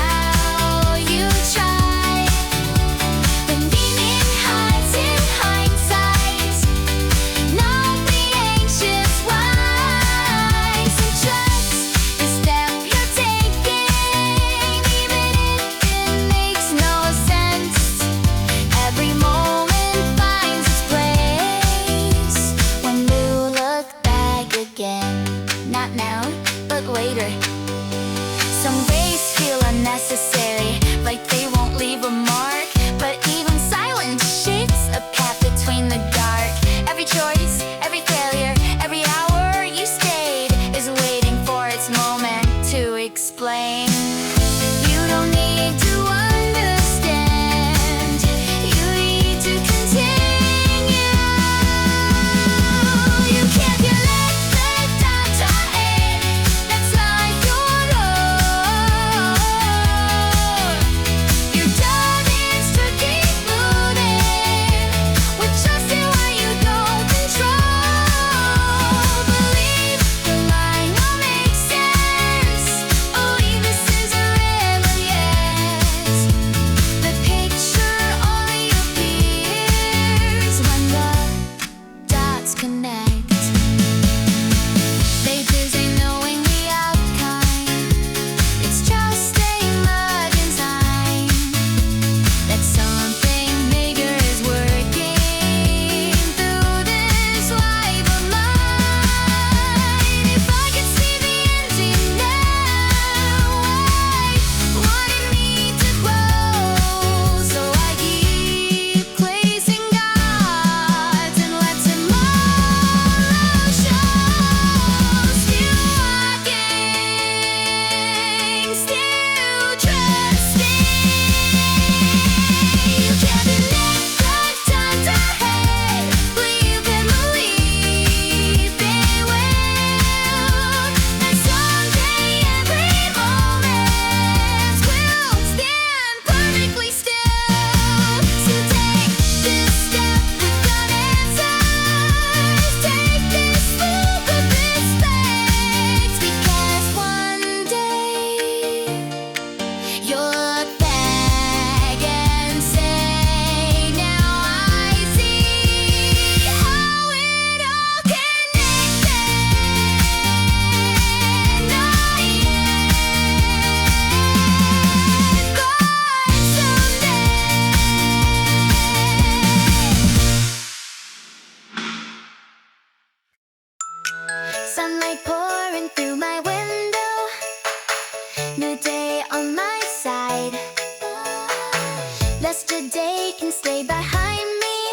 yesterday can stay behind me.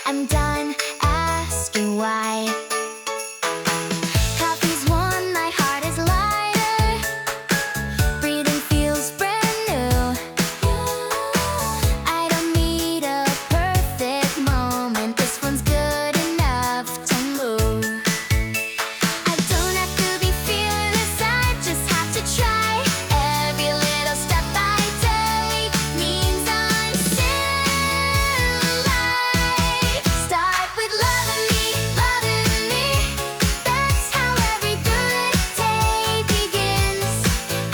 I'm done asking why. Coffee's warm, my heart is lighter. Breathing feels brand new. I don't need a perfect moment. This one's good enough to move. I don't have to be fearless, I just have to try. Every little step I take means I'm still alive. Start with loving me, loving me. That's how every good day begins.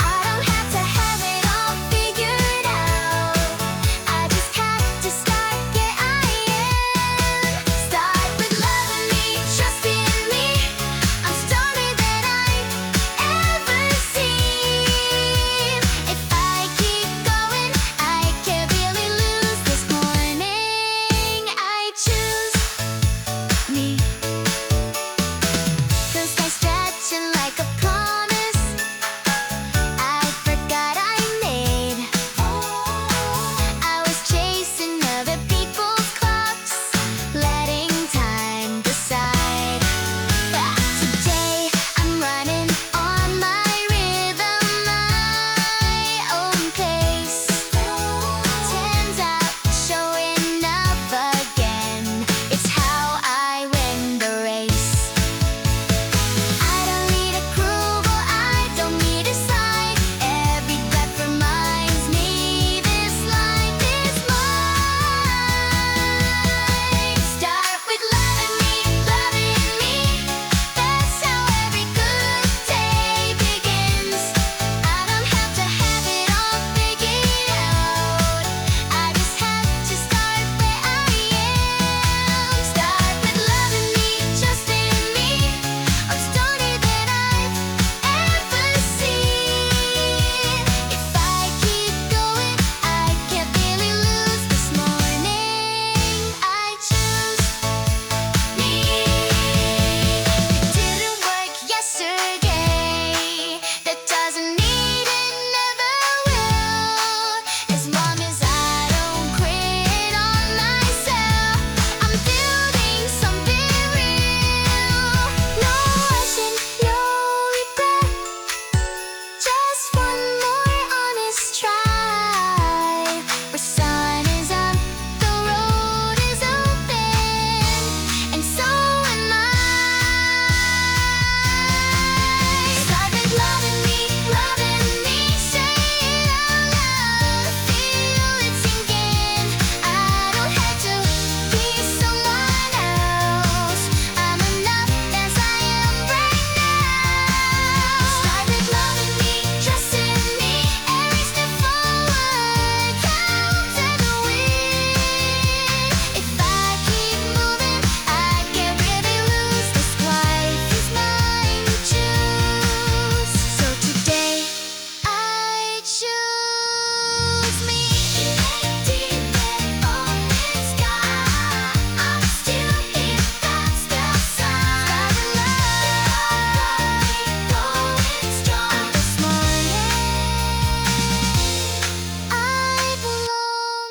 I don't have to have it all figured out. I just have to start, yeah I am. Start with loving me, trust in me. I'm stronger than I've ever seen. If I keep going, I can't really lose. This morning I choose me. The sky stretching like a promise I forgot I made. I was chasing other people's clocks, letting time decide. Today I'm running on my rhythm, my own pace. Turns out showing up again, it's how I win the race. I don't need approval, I don't need a sign. Every breath reminds me this life is mine. Start with loving me, loving me. That's how every good day begins. I don't have to have it all figured out. I just have to start where I am. Start with loving me, trust in me. I'm stronger than I've ever seen. If I keep going, I can't really lose. This morning I choose me. It didn't work yesterday. That doesn't mean it never will. As long as I don't quit on myself, I'm building something real. No rushing, no regret. Just one more honest try. Where sun is up, the road is open, and so am I. Start with loving me, say it out loud, feel it sink in. I don't have to be someone else. I'm enough as I am right now. Start with loving me, trust in me. Every step forward counts as a win. If I keep moving, I can't really lose. This life is mine to choose. So today I choose me. Deep and open sky, I'm still here, that's the sign. Going strong this morning. I belong.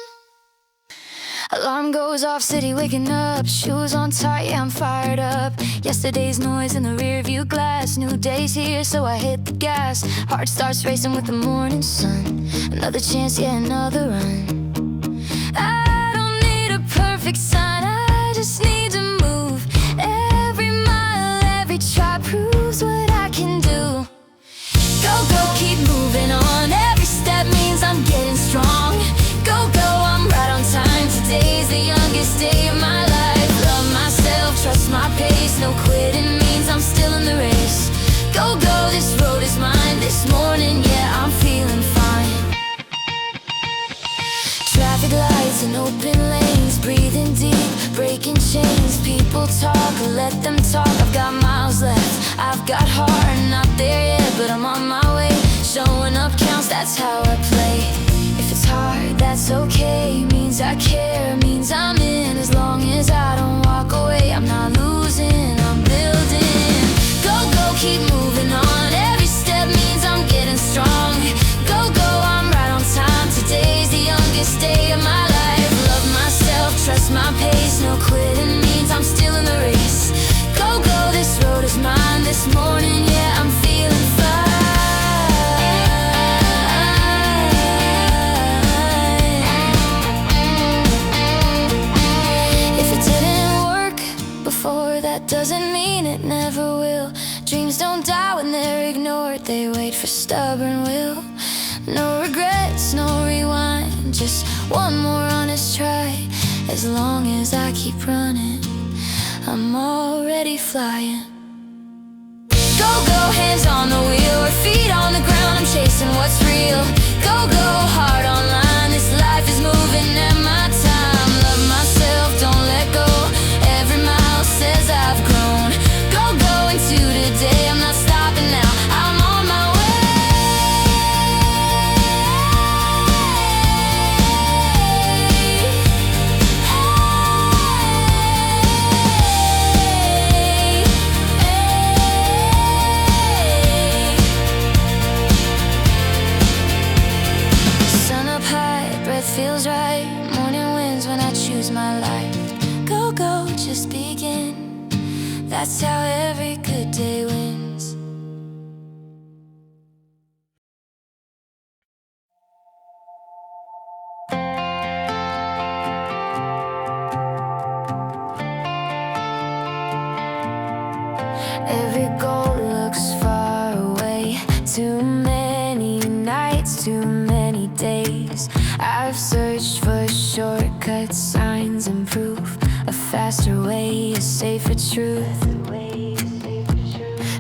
Alarm goes off, city waking up. Shoes on tight, yeah, I'm fired up. Yesterday's noise in the rearview glass. New day's here, so I hit the gas. Heart starts racing with the morning sun. Another chance, yeah, another run. I don't need a perfect sign, I just need to move. Every mile, every try proves what I can do. Go, go, keep moving on. Every step means I'm getting strong. Go, go, I'm right on time. Today's the youngest day of my life. Love myself, trust my pace. No quitting means I'm still in the race. Go, go, this road is mine. This morning, yeah, I'm feeling fine. Traffic lights and open lanes, breathing deep, breaking chains. People talk, let them talk. I've got miles left, I've got heart, not there yet, but I'm on my way. Showing up counts, that's how I play. If it's hard, that's okay. Means I care, means I'm in. As long as I don't walk away, I'm not losing, I'm building. Go, go, keep moving on. Every step means I'm getting strong. Go, go, I'm right on time. Today's the youngest day of my life. adjust my pace. No quitting means I'm still in the race. Go, go, this road is mine. This morning, yeah, I'm feeling fine. If it didn't work before, that doesn't mean it never will. Dreams don't die when they're ignored, they wait for stubborn will. No regrets, no rewind, just one more honest try. As long as I keep running, I'm already flying. Go, go, hands on the wheel, or feet on the ground, I'm chasing what's real. Go, go, heart online, this life is moving at my time. Love myself, don't let go, every mile says I've grown. Go, go, into today, I'm not stopping now, I'm on my way. Sun up high, breath feels right, morning winds when I choose my life. Go, go, just begin, that's how every good day wins. Every goal looks far away. Too many nights, too many days. I've searched for shortcuts, signs and proof, a faster way, a safer truth.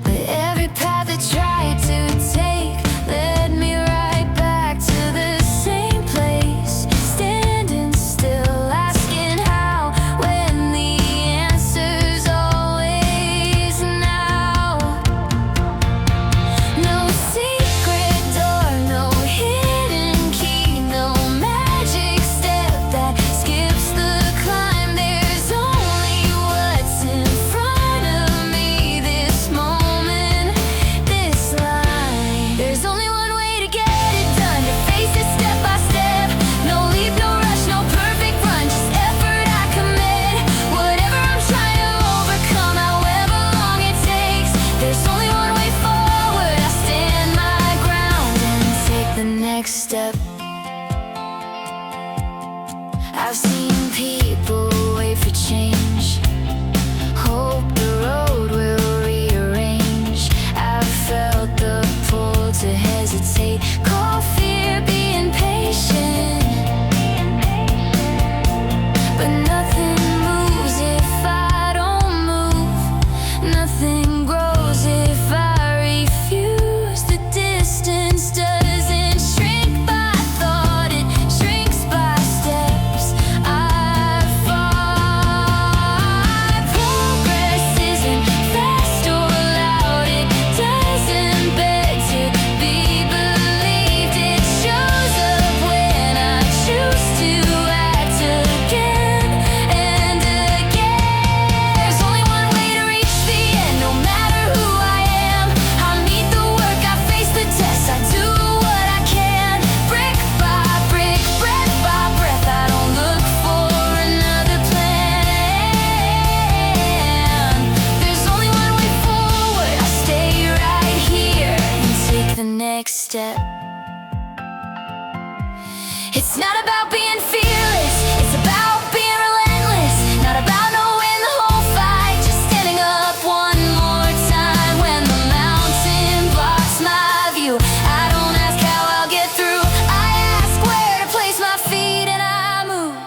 But every path I tried to take led me right back to the same place. Standing still, asking how, when the answer's always now. No secret door, no hidden key, no magic step that skips the climb. There's only what's in front of me, this moment, this line. There's only one way to get it done, to face it step by step. No leap, no rush, no perfect run, just effort I commit. Whatever I'm trying to overcome, however long it takes. There's only one way forward, I stand my ground and take the next step. I've seen people wait for change, hope the road will rearrange. I've felt the pull to hesitate, call fear being patient. But nothing moves if I don't move, nothing grows if I refuse. The distance doesn't shrink by thought, it shrinks by steps I fall. Progress isn't fast or loud, it doesn't beg to be believed. It shows up when I choose to act again and again. There's only one way to reach the end, no matter who I am. I meet the work, I face the test, I do what I can. Brick by brick, breath by breath, I don't look for another plan. There's only one way forward, I stay right here and take the next step. It's not about being fearless, it's about being relentless. Not about knowing the whole fight, just standing up one more time when the mountain blocks my view. I don't ask how I'll get through, I ask where to place my feet and I move.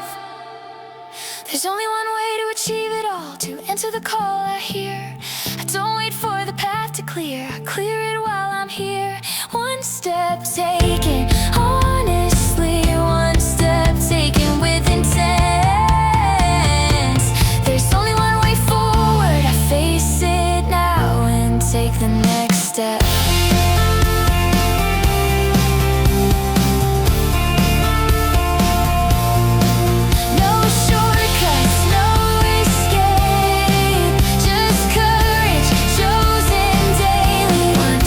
There's only one way to achieve it all, to answer the call I hear. I don't wait for the path to clear, I clear it while I'm here. One step taken, honestly, one step taken with intent. There's only one way forward, I face it now and take the next step. No shortcuts, no escape, just courage chosen daily. One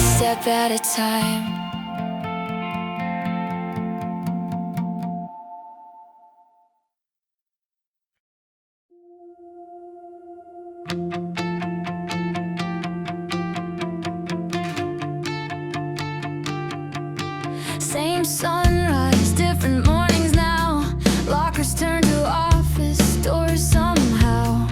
Same sunrise, different mornings now. Lockers turn to office doors somehow.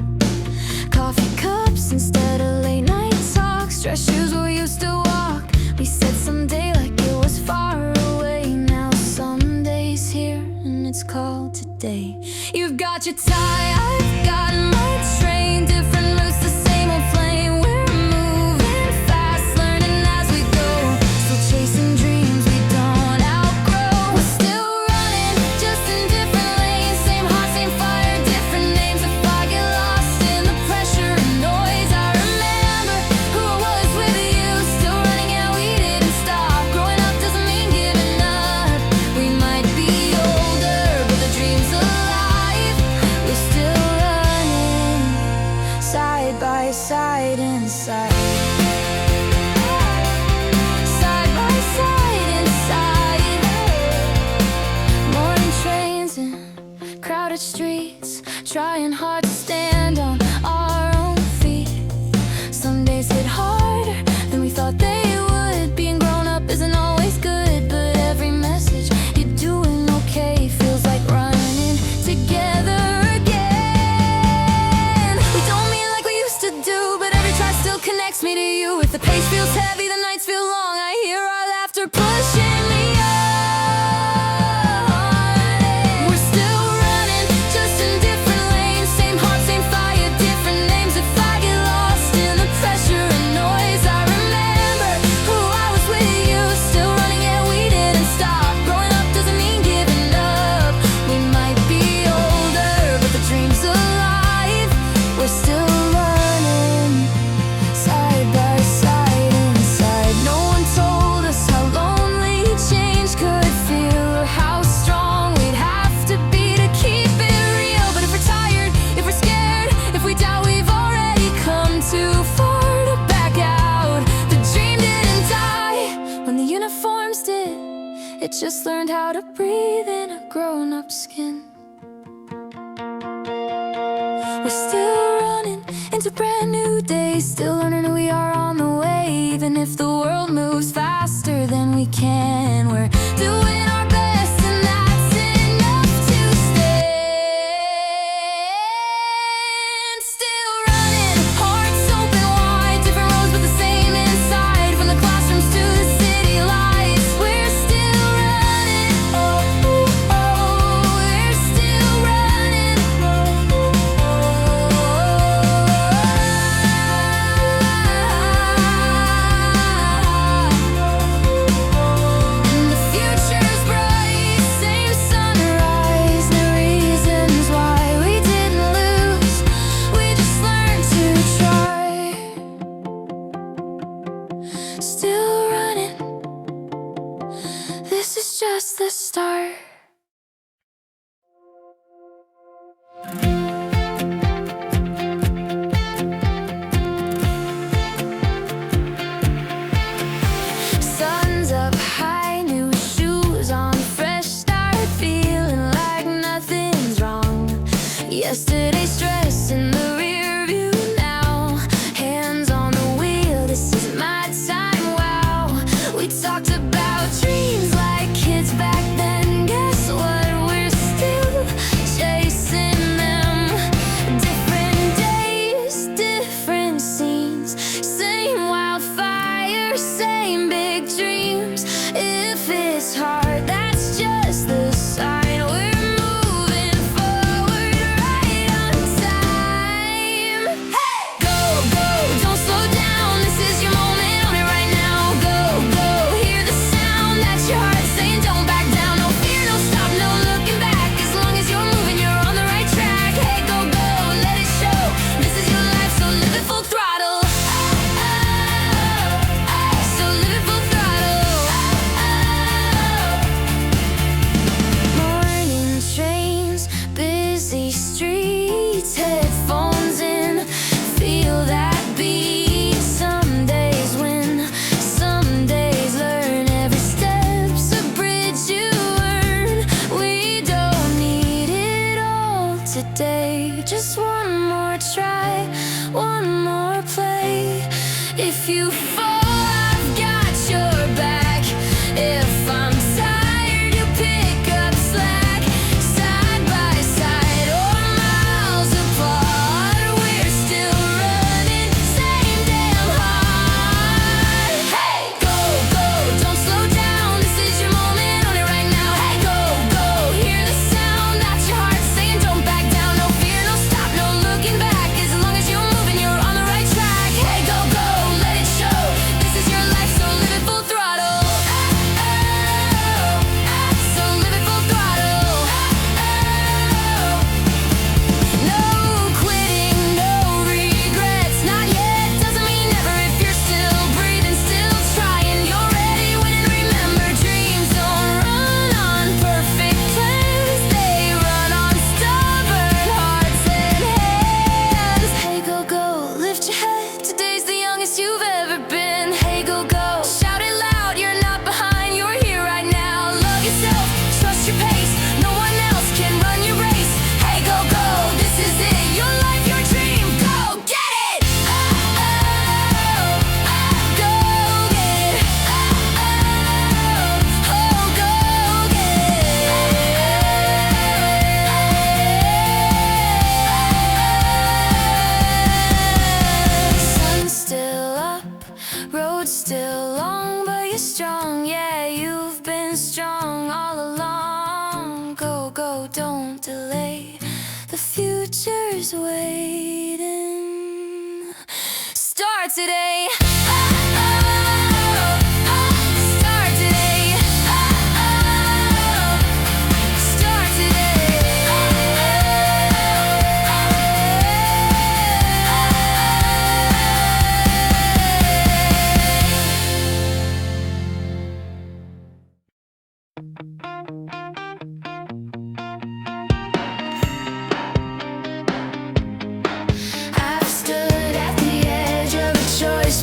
Coffee cups instead of late night talks. Dress shoes we used to walk. We said someday like it was far away. Now someday's here and it's called today. You've got your tie, I've got my train. Different routes, the same old flame. We're moving fast, learning as we go. Still chasing dreams we don't outgrow. We're still running, just in different lanes. Same heart, same fire, different names. If I get lost in the pressure and noise, I remember who I was with you. Still running and we didn't stop. Growing up doesn't mean giving up. We might be older, but the dream's alive. We're still running, side by side inside. Side by side inside. Morning trains and crowded streets, trying hard to stand on our own feet. Some days hit harder than we thought they would. Being grown up isn't always good, but every message you're doing okay feels like running together again. We don't mean like we used to do, but every try still connects me to you. If the pace feels heavy, the nights feel long, I hear our laughter pushing me on. We're still running, just in different lanes. Same heart, same fire, different names. If I get lost in the pressure and noise, I remember who I was with you. Still running and we didn't stop. Growing up doesn't mean giving up. We might be older, but the dream's alive. We're still running, side by side inside. No one told us how lonely change could feel, or how strong we'd have to be to keep it real. But if we're tired, if we're scared, if we doubt we've already come too far to back out. The dream didn't die when the uniforms did. It just learned how to breathe in a grown-up skin. We're still running into brand new days, still learning who we are on the way. Even if the world moves faster than we can, we're doing our best, and that's enough to stand. Still running, hearts open wide, different roads but the same inside. From the classrooms to the city lights, we're still running. Oh, oh, oh, we're still running. And the future's bright, same sunrise, no reasons why we didn't lose. We just learned to try. Still running, this is just the start. Sun's up high, new shoes on, fresh start, feeling like nothing's wrong. Yesterday's stress in the rear view now. Hands on the wheel, this is my time, wow. We talked about dreams like kids back then. Guess what? We're still chasing them. Different days, different scenes. Same wildfire, same big dreams. If it's hard, that's just the sign. We're moving forward right on time. Hey! Go, go, don't slow down. This is your moment, own it right now. Go, go, hear the sound. That's your heart saying don't back down. No fear, no stop, no looking back. As long as you're moving, you're on the right track. Hey, go, go, let it show. This is your life, so live it full throttle. So live it full throttle. Morning trains, busy streets, headphones in, feel that beat. Some days win, some days learn. Every step's a bridge you earn. We don't need it all today. Just one more try, one more play. If you fall, I've got your back. If I'm tired, you pick up slack. Side by side or miles apart, we're still running same damn heart. Hey, go, go, don't slow down. This is your moment, own it right now. Hey, go, go, hear the sound. That's your heart saying don't back down. No fear, no stop, no looking back. As long as you're moving, you're on the right track. Hey, go, go, let it show. This is your life, so live it full throttle. So live it full throttle. No quitting, no regrets, not yet. Doesn't mean never if you're still breathing, still trying. You're ready when remember dreams don't run on perfect plans. They run on stubborn hearts and hands. Hey, go, go, lift your head. Today's the youngest you've ever been. Hey, go, go, shout it loud. You're not behind, you're here right now. Love yourself, trust your pace. No one else can run your race. Hey, go, go, this is it. Your life, your dream. Go get it. Go get it. Go get it. Sun's still up, road's still long, but you're strong. Yeah, you've been strong all along. Go, go, don't delay. The future's waiting. Start today. Start today. Start I've stood at the edge of a choice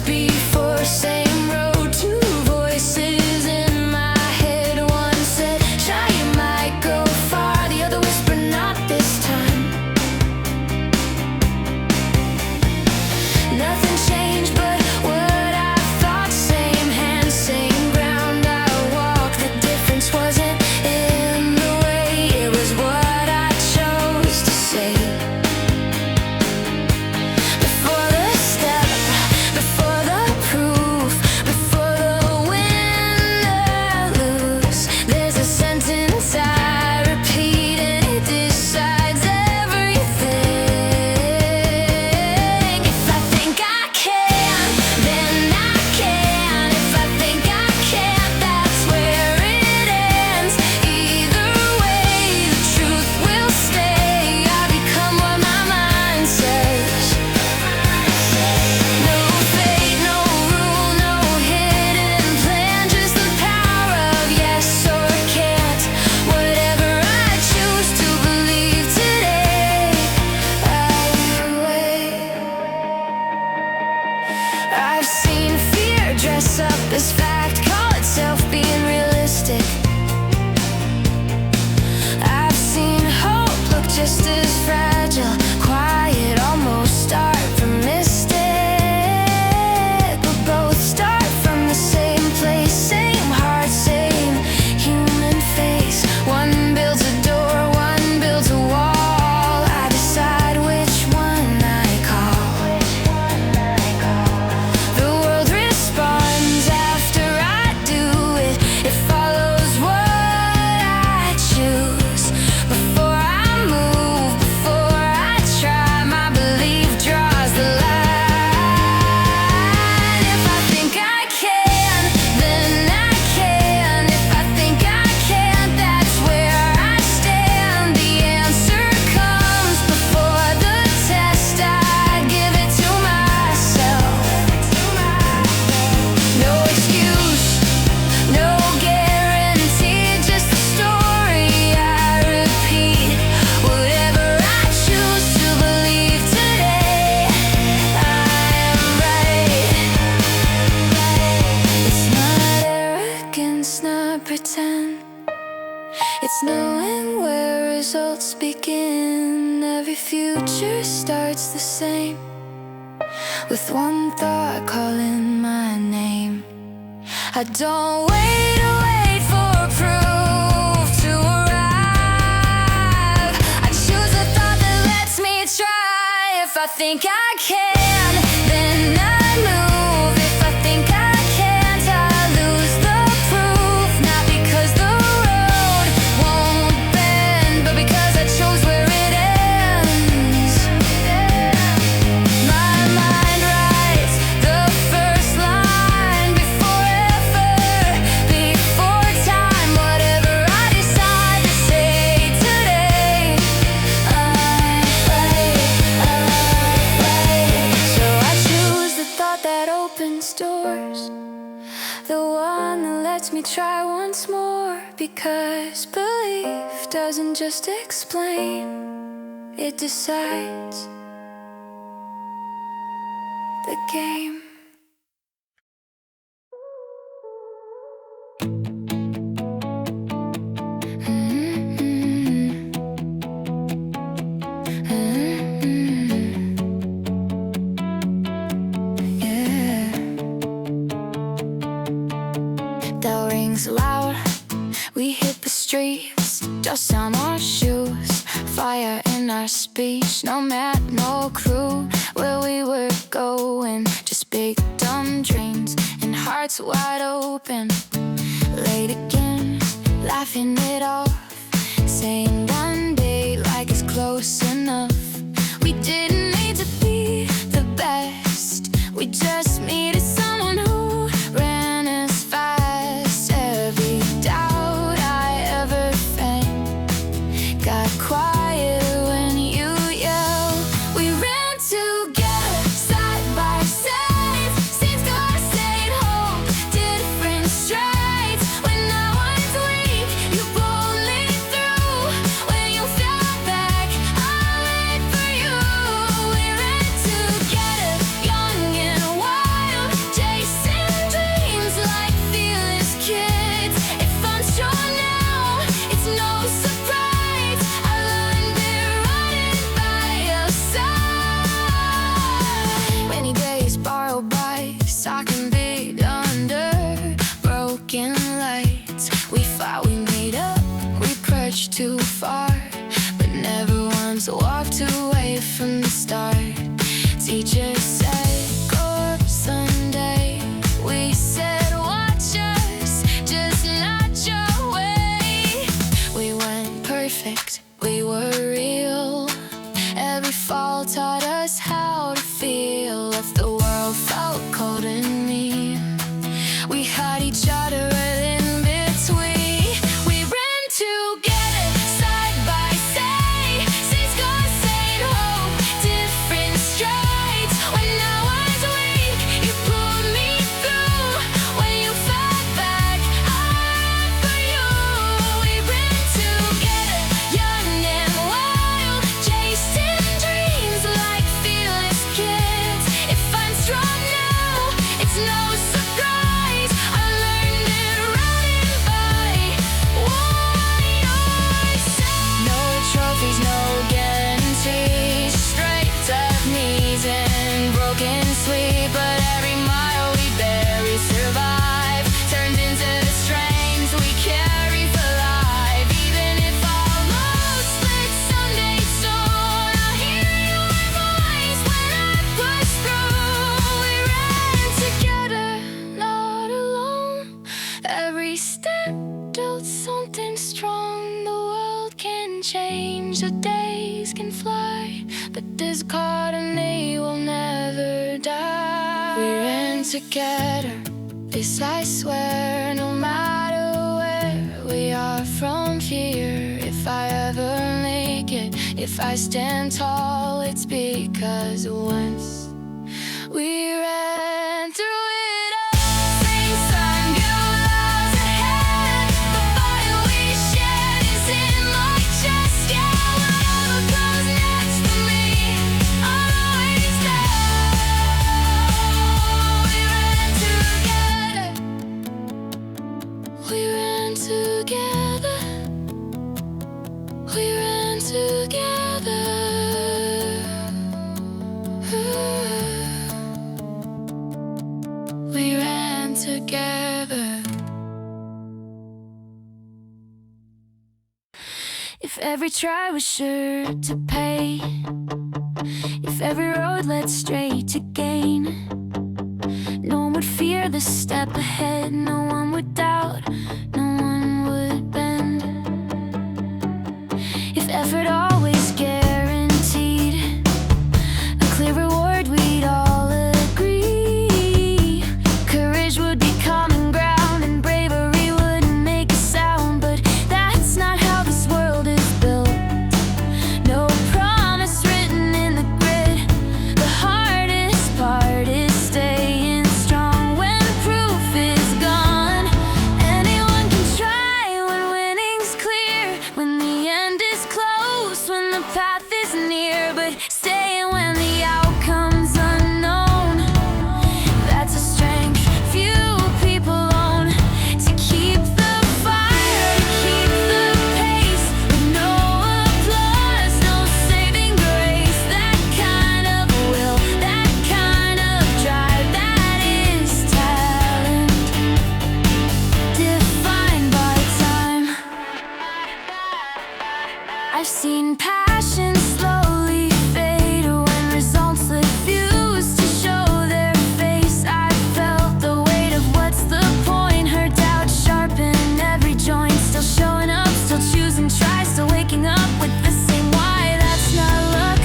when every future starts the same, with one thought calling my name. I don't wait for proof to arrive. I choose a thought that lets me try. If I think I can, then I move. If I think I can't, I lose the proof. Not because the road won't bend, but because I chose where it ends. My mind writes the first line before effort, before time. Whatever I decide to say today, so I choose the thought that opens doors, the one that lets me try once more. Because belief doesn't just explain, it decides the game. Yeah. Bell rings loud, we hit the streets, dust on our shoes, fire in our speech. No map, no crew, where we were going, just big dumb dreams and hearts wide open. Late again, laughing it off, saying one day like it's close enough. We didn't need to be the best, we just needed someone who ran as fast. Every doubt I ever felt got quiet when you yelled. We ran together, side by side, seems God stayed home, different strides. When I was weak, you pulled me through. When you fell back, I wait for you. We ran together, young and wild, chasing dreams like fearless kids. If I'm strong now, it's no surprise, I learned it running by your side. Many days borrowed bikes, talking big under broken lights. We fought, we made up, we perched too far, but never once walked away from the start. Teachers said, go up Sunday. We said, watch us, just not your way. We weren't perfect, we were real. Every fall taught us how to feel. If the world felt cold and mean, we had each other in between. We ran together, side by side, since God stayed home, different strides. When I was weak, you pulled me through. When you fell back, I ran for you. We ran together, young and wild, chasing dreams like fearless kids. If I'm strong now, it's no surprise, I learned it running by your side. No trophies, no guarantees, straight up knees and broken sleep. But every mile we barely survive turns into the strength we carry for life. Even if almost split Sunday soul, I hear your voice when I push through. We ran together, not alone. Every step built something strong. The world can change, the days can fly, but this colony will never die. We ran together, this I swear. No matter where we are from here, if I ever make it, if I stand tall, it's because once we ran through it all. Sing some new loves ahead. The fire we shared is in my chest. Yeah, whatever comes next for me, I'm always there. We ran together, we ran together, we ran together. every try was sure to pay, if every road led straight to gain, no one would fear the step ahead, no one would doubt, no one would bend. If effort always guaranteed a clear reward, we'd all agree. Courage would be common ground and bravery wouldn't make a sound. But that's not how this world is built. No promise written in the grid. The hardest part is staying strong when proof is gone. Anyone can try when winning's clear, when the end is close, when the path is near. But staying when the outcome's unknown, that's a strength few people own. To keep the fire, to keep the pace, with no applause, no saving grace. That kind of will, that kind of drive, that is talent, defined by time. I've seen passion slowly fade when results refuse to show their face. I felt the weight of what's the point, her doubt sharpen every joint. Still showing up, still choosing try, still waking up with the same why. That's not luck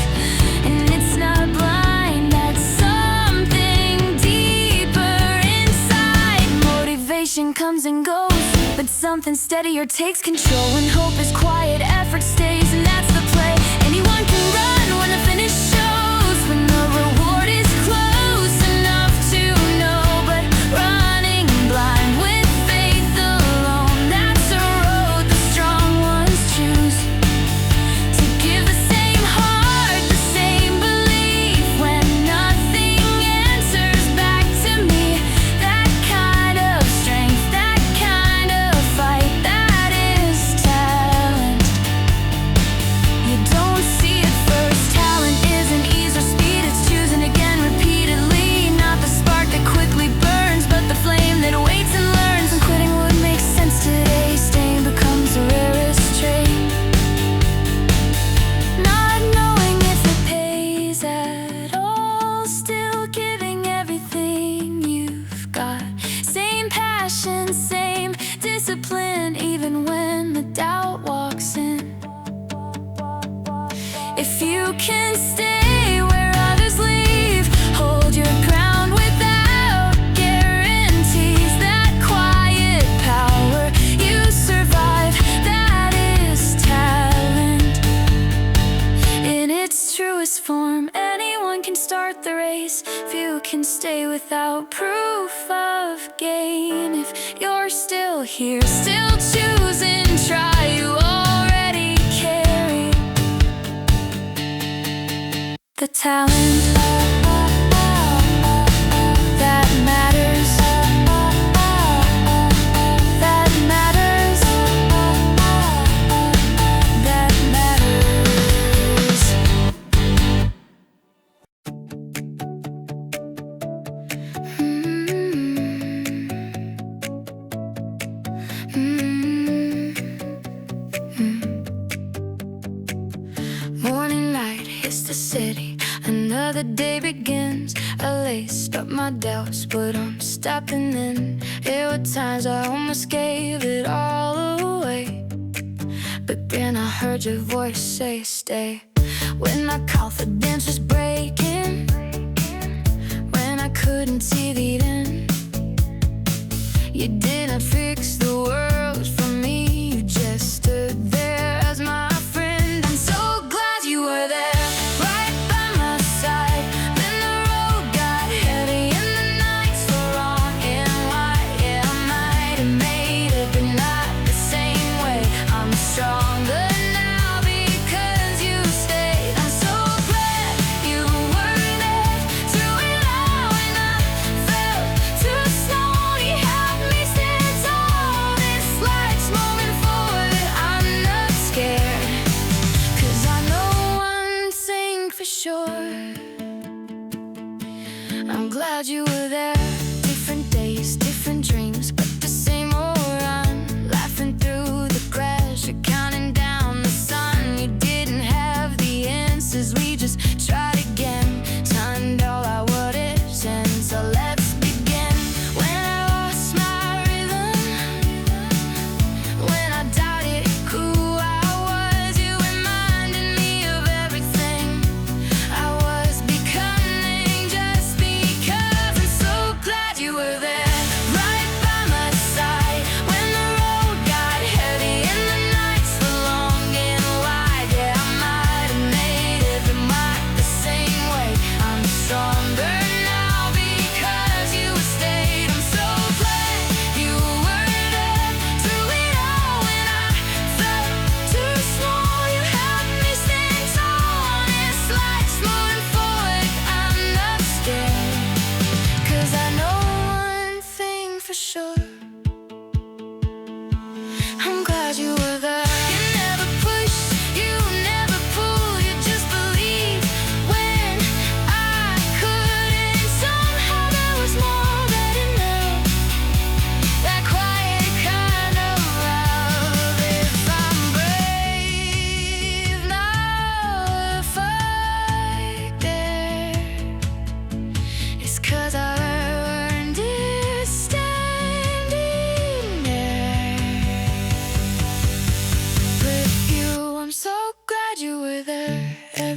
and it's not blind, that's something deeper inside. Motivation comes and goes, but something steadier takes control. When hope is quiet, effort stays, and that's the play. Anyone can run when the finish shows, when the reward is close enough to know. But running blind with faith alone, that's a road the strong ones choose. To give the same heart, the same belief, when nothing answers back to me. That kind of strength, that kind of fight, that is talent. You don't see it first. Talent isn't ease or speed, it's choosing again repeatedly. Not the spark that quickly burns, but the flame that waits and learns. And quitting would make sense today, staying becomes the rarest trait. Not knowing if it pays at all, still giving everything you've got. Same passion, same discipline, even when the doubt walks in. If you can stay where others leave, hold your ground without guarantees. That quiet power, you survive, that is talent. In its truest form, anyone can start the race. Few can stay without proof of gain. If you're still here, still choosing, try, you already carry the talent that matters, that matters, that matters. Morning light hits the city, another day begins. I laced up my doubts, but I'm stopping in. There were times I almost gave it all away, but then I heard your voice say stay. When my confidence was breaking, when I couldn't see the end, you didn't fix the world for me, you just stood there as my friend. I'm so glad you were there, right by my side. Then the road got heavy and the nights were wrong and wide. Yeah, I might have made it, but not the same way. I'm stronger now because you stayed. I'm so glad you were there through it all. When I felt too small, you helped me stand tall. This life's moving forward, I'm not scared, 'cause I know one thing for sure, I'm glad you were there. Different days, different dreams, but the same old run. Laughing through the crash, counting down the sun.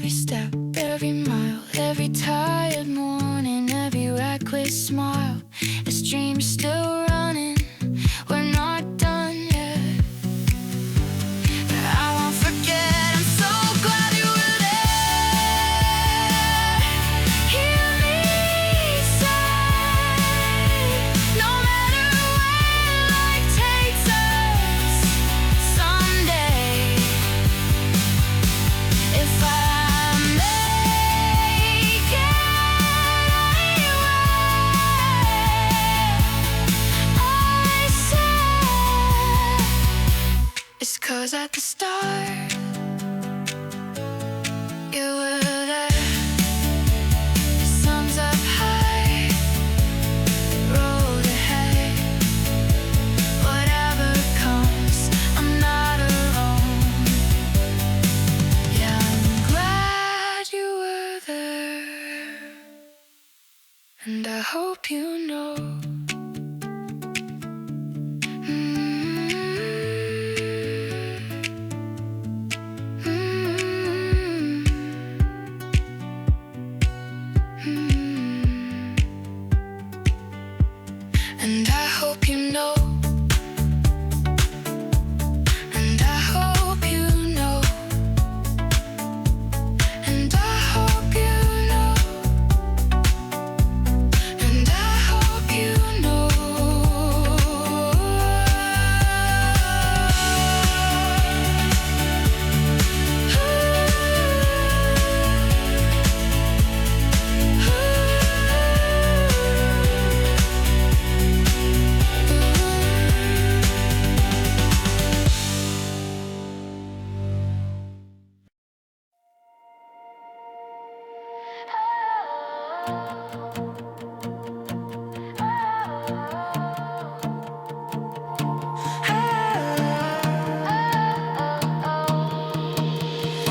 every step, every mile, every tired morning, every reckless smile. This dream's still running, we're not done yet. I won't forget, I'm so glad you were there. Hear me say, no matter where life takes us, someday, if I make it anywhere, I said, it's 'cause at the start you were there. Sun's up high, road ahead. Whatever comes, I'm not alone. Yeah, I'm glad you were there, and I hope you know. And I hope you know. And I hope you know. And I hope you know. And I hope you know.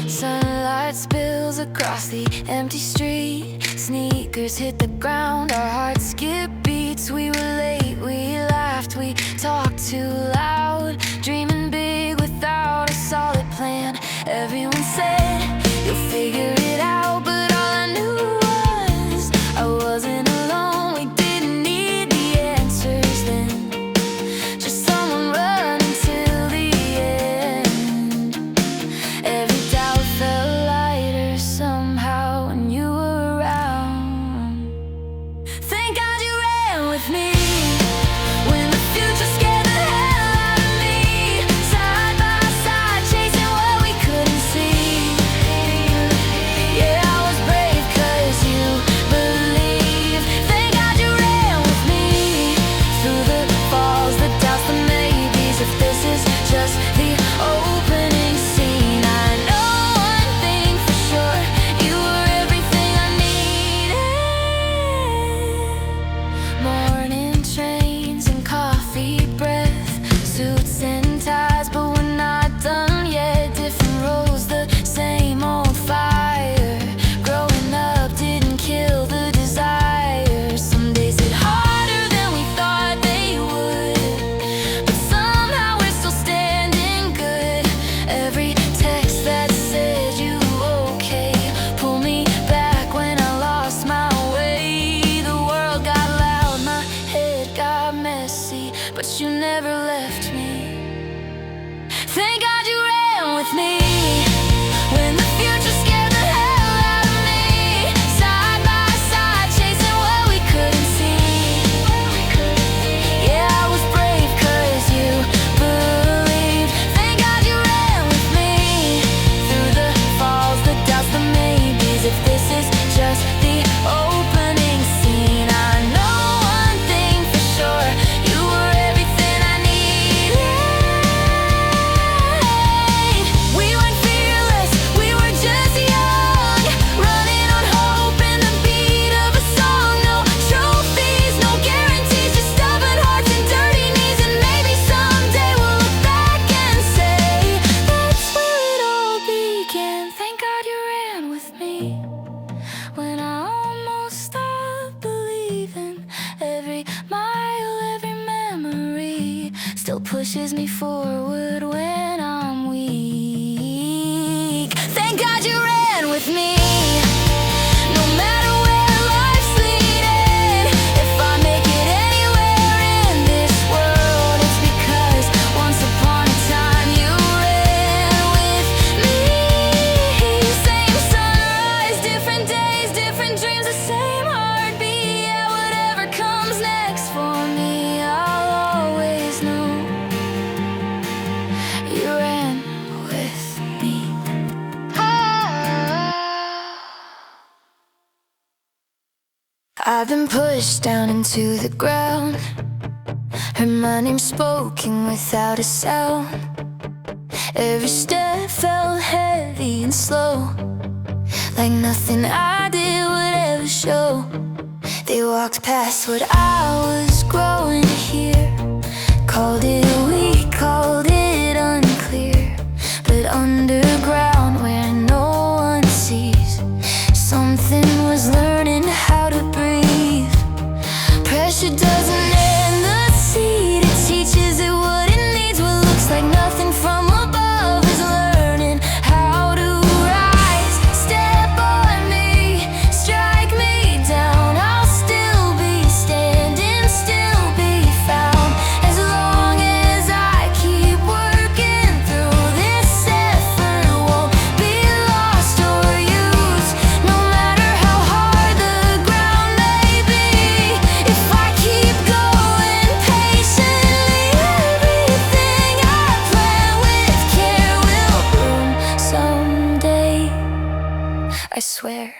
Sunlight spills across the empty street. Sneakers hit the ground, our hearts skip beats. We were late, we laughed, we talked too loud. Dreaming big without a solid plan. Everyone said, you'll figure it out. But all I knew was I wasn't alone. We didn't need the answers then, just someone running till the end. Every doubt felt lighter somehow when you were around. Thank God you ran with me when the future scared the hell out of me. Side by side, chasing what we couldn't see. Yeah, I was brave 'cause you believed. Thank God you ran with me through the falls, the doubts, the maybes. If this is just the opening scene, I know one thing for sure, you were everything I needed. Morning trains and coffee breath, suits and ties, but we're not done yet. Different roads, the same old fire. Growing up didn't kill the desire. Some days hit harder than we thought they would, but somehow we're still standing good. Every text that said you okay pulled me back when I lost my way. The world got loud, my head got messy, but you never left me. Thank God you ran with me when the future scared the hell out of me. Side by side, chasing what we couldn't see. Yeah, I was brave 'cause you believed. Thank God you ran with me through the falls, the doubts, the maybes. If this is just the opening scene, I know one thing for sure, you were everything I needed. We weren't fearless, we were just young, running on hope and the beat of a song. No trophies, no guarantees, just stubborn hearts and dirty knees. And maybe someday we'll look back and say, that's where it all began. Thank God you ran with me when I almost stopped believing. Every mile, every memory still pushes me forward when I'm weak. Thank God you ran with with me. No matter where life's leading, if I make it anywhere in this world, it's because once upon a time you ran with me. Same sunrise, different days, different dreams, the same heartbeat. Yeah, whatever comes next for me, I'll always know you ran with me. I've been pushed down into the ground, heard my name spoken without a sound. Every step felt heavy and slow, like nothing I did would ever show. They walked past what I was growing here, called it weak, called it unclear. But underground where no one sees, something was learning how to breathe. Pressure doesn't end the seed, it teaches it what it needs. What looks like nothing from above is learning how to rise. Step on me, strike me down, I'll still be standing, still be found. As long as I keep working through this effort, won't be lost or used. No matter how hard the ground may be, if I keep going patiently, everything I plan with care will bloom someday, I swear.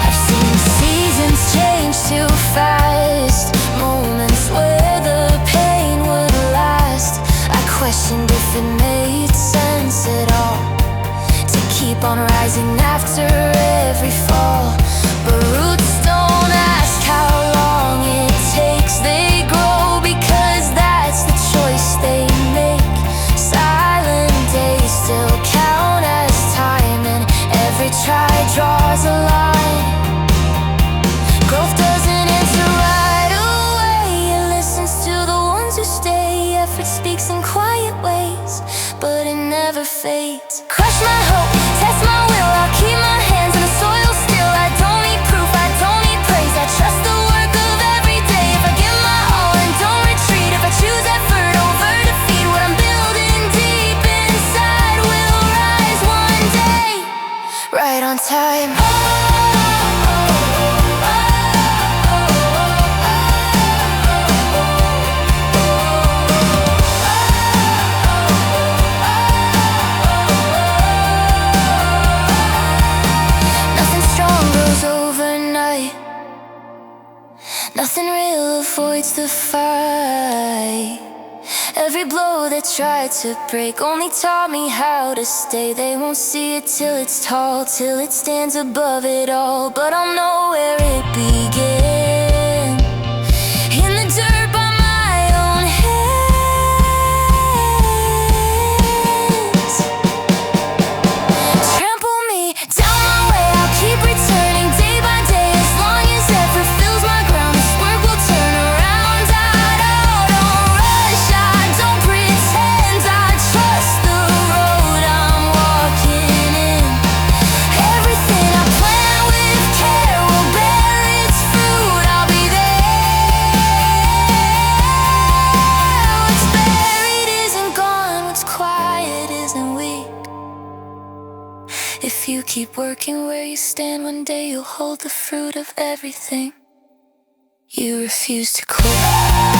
I've seen seasons change too fast, moments where the pain would last. I questioned if it made sense at all to keep on rising after every fall. But roots don't ask how long it takes, they grow because that's the choice they make. Silent days still count as time, and every try draws a line. Growth doesn't answer right away, it listens to the ones who stay. Effort speaks in quiet ways, but it never fades. Crush my hope, test my will, I'll keep my hands in the soil still. I don't need proof, I don't need praise, I trust the work of every day. If I give my all and don't retreat, if I choose effort over defeat, what I'm building deep inside will rise one day, right on time. Nothing strong grows overnight, nothing real avoids the fight. Every blow that tried to break only taught me how to stay. They won't see it till it's tall, till it stands above it all. But I'll know where it began, in the dirt by my own hands. Trample me down my way, I'll keep returning day by day. As long as effort fills my ground, this work will turn around. I don't rush, I don't pretend, I trust the road I'm walking in. Everything I plan with care will bear its fruit, I'll be there. What's buried isn't gone, what's quiet isn't weak. If you keep working where you stand, one day you'll hold the fruit of everything you refuse to quit.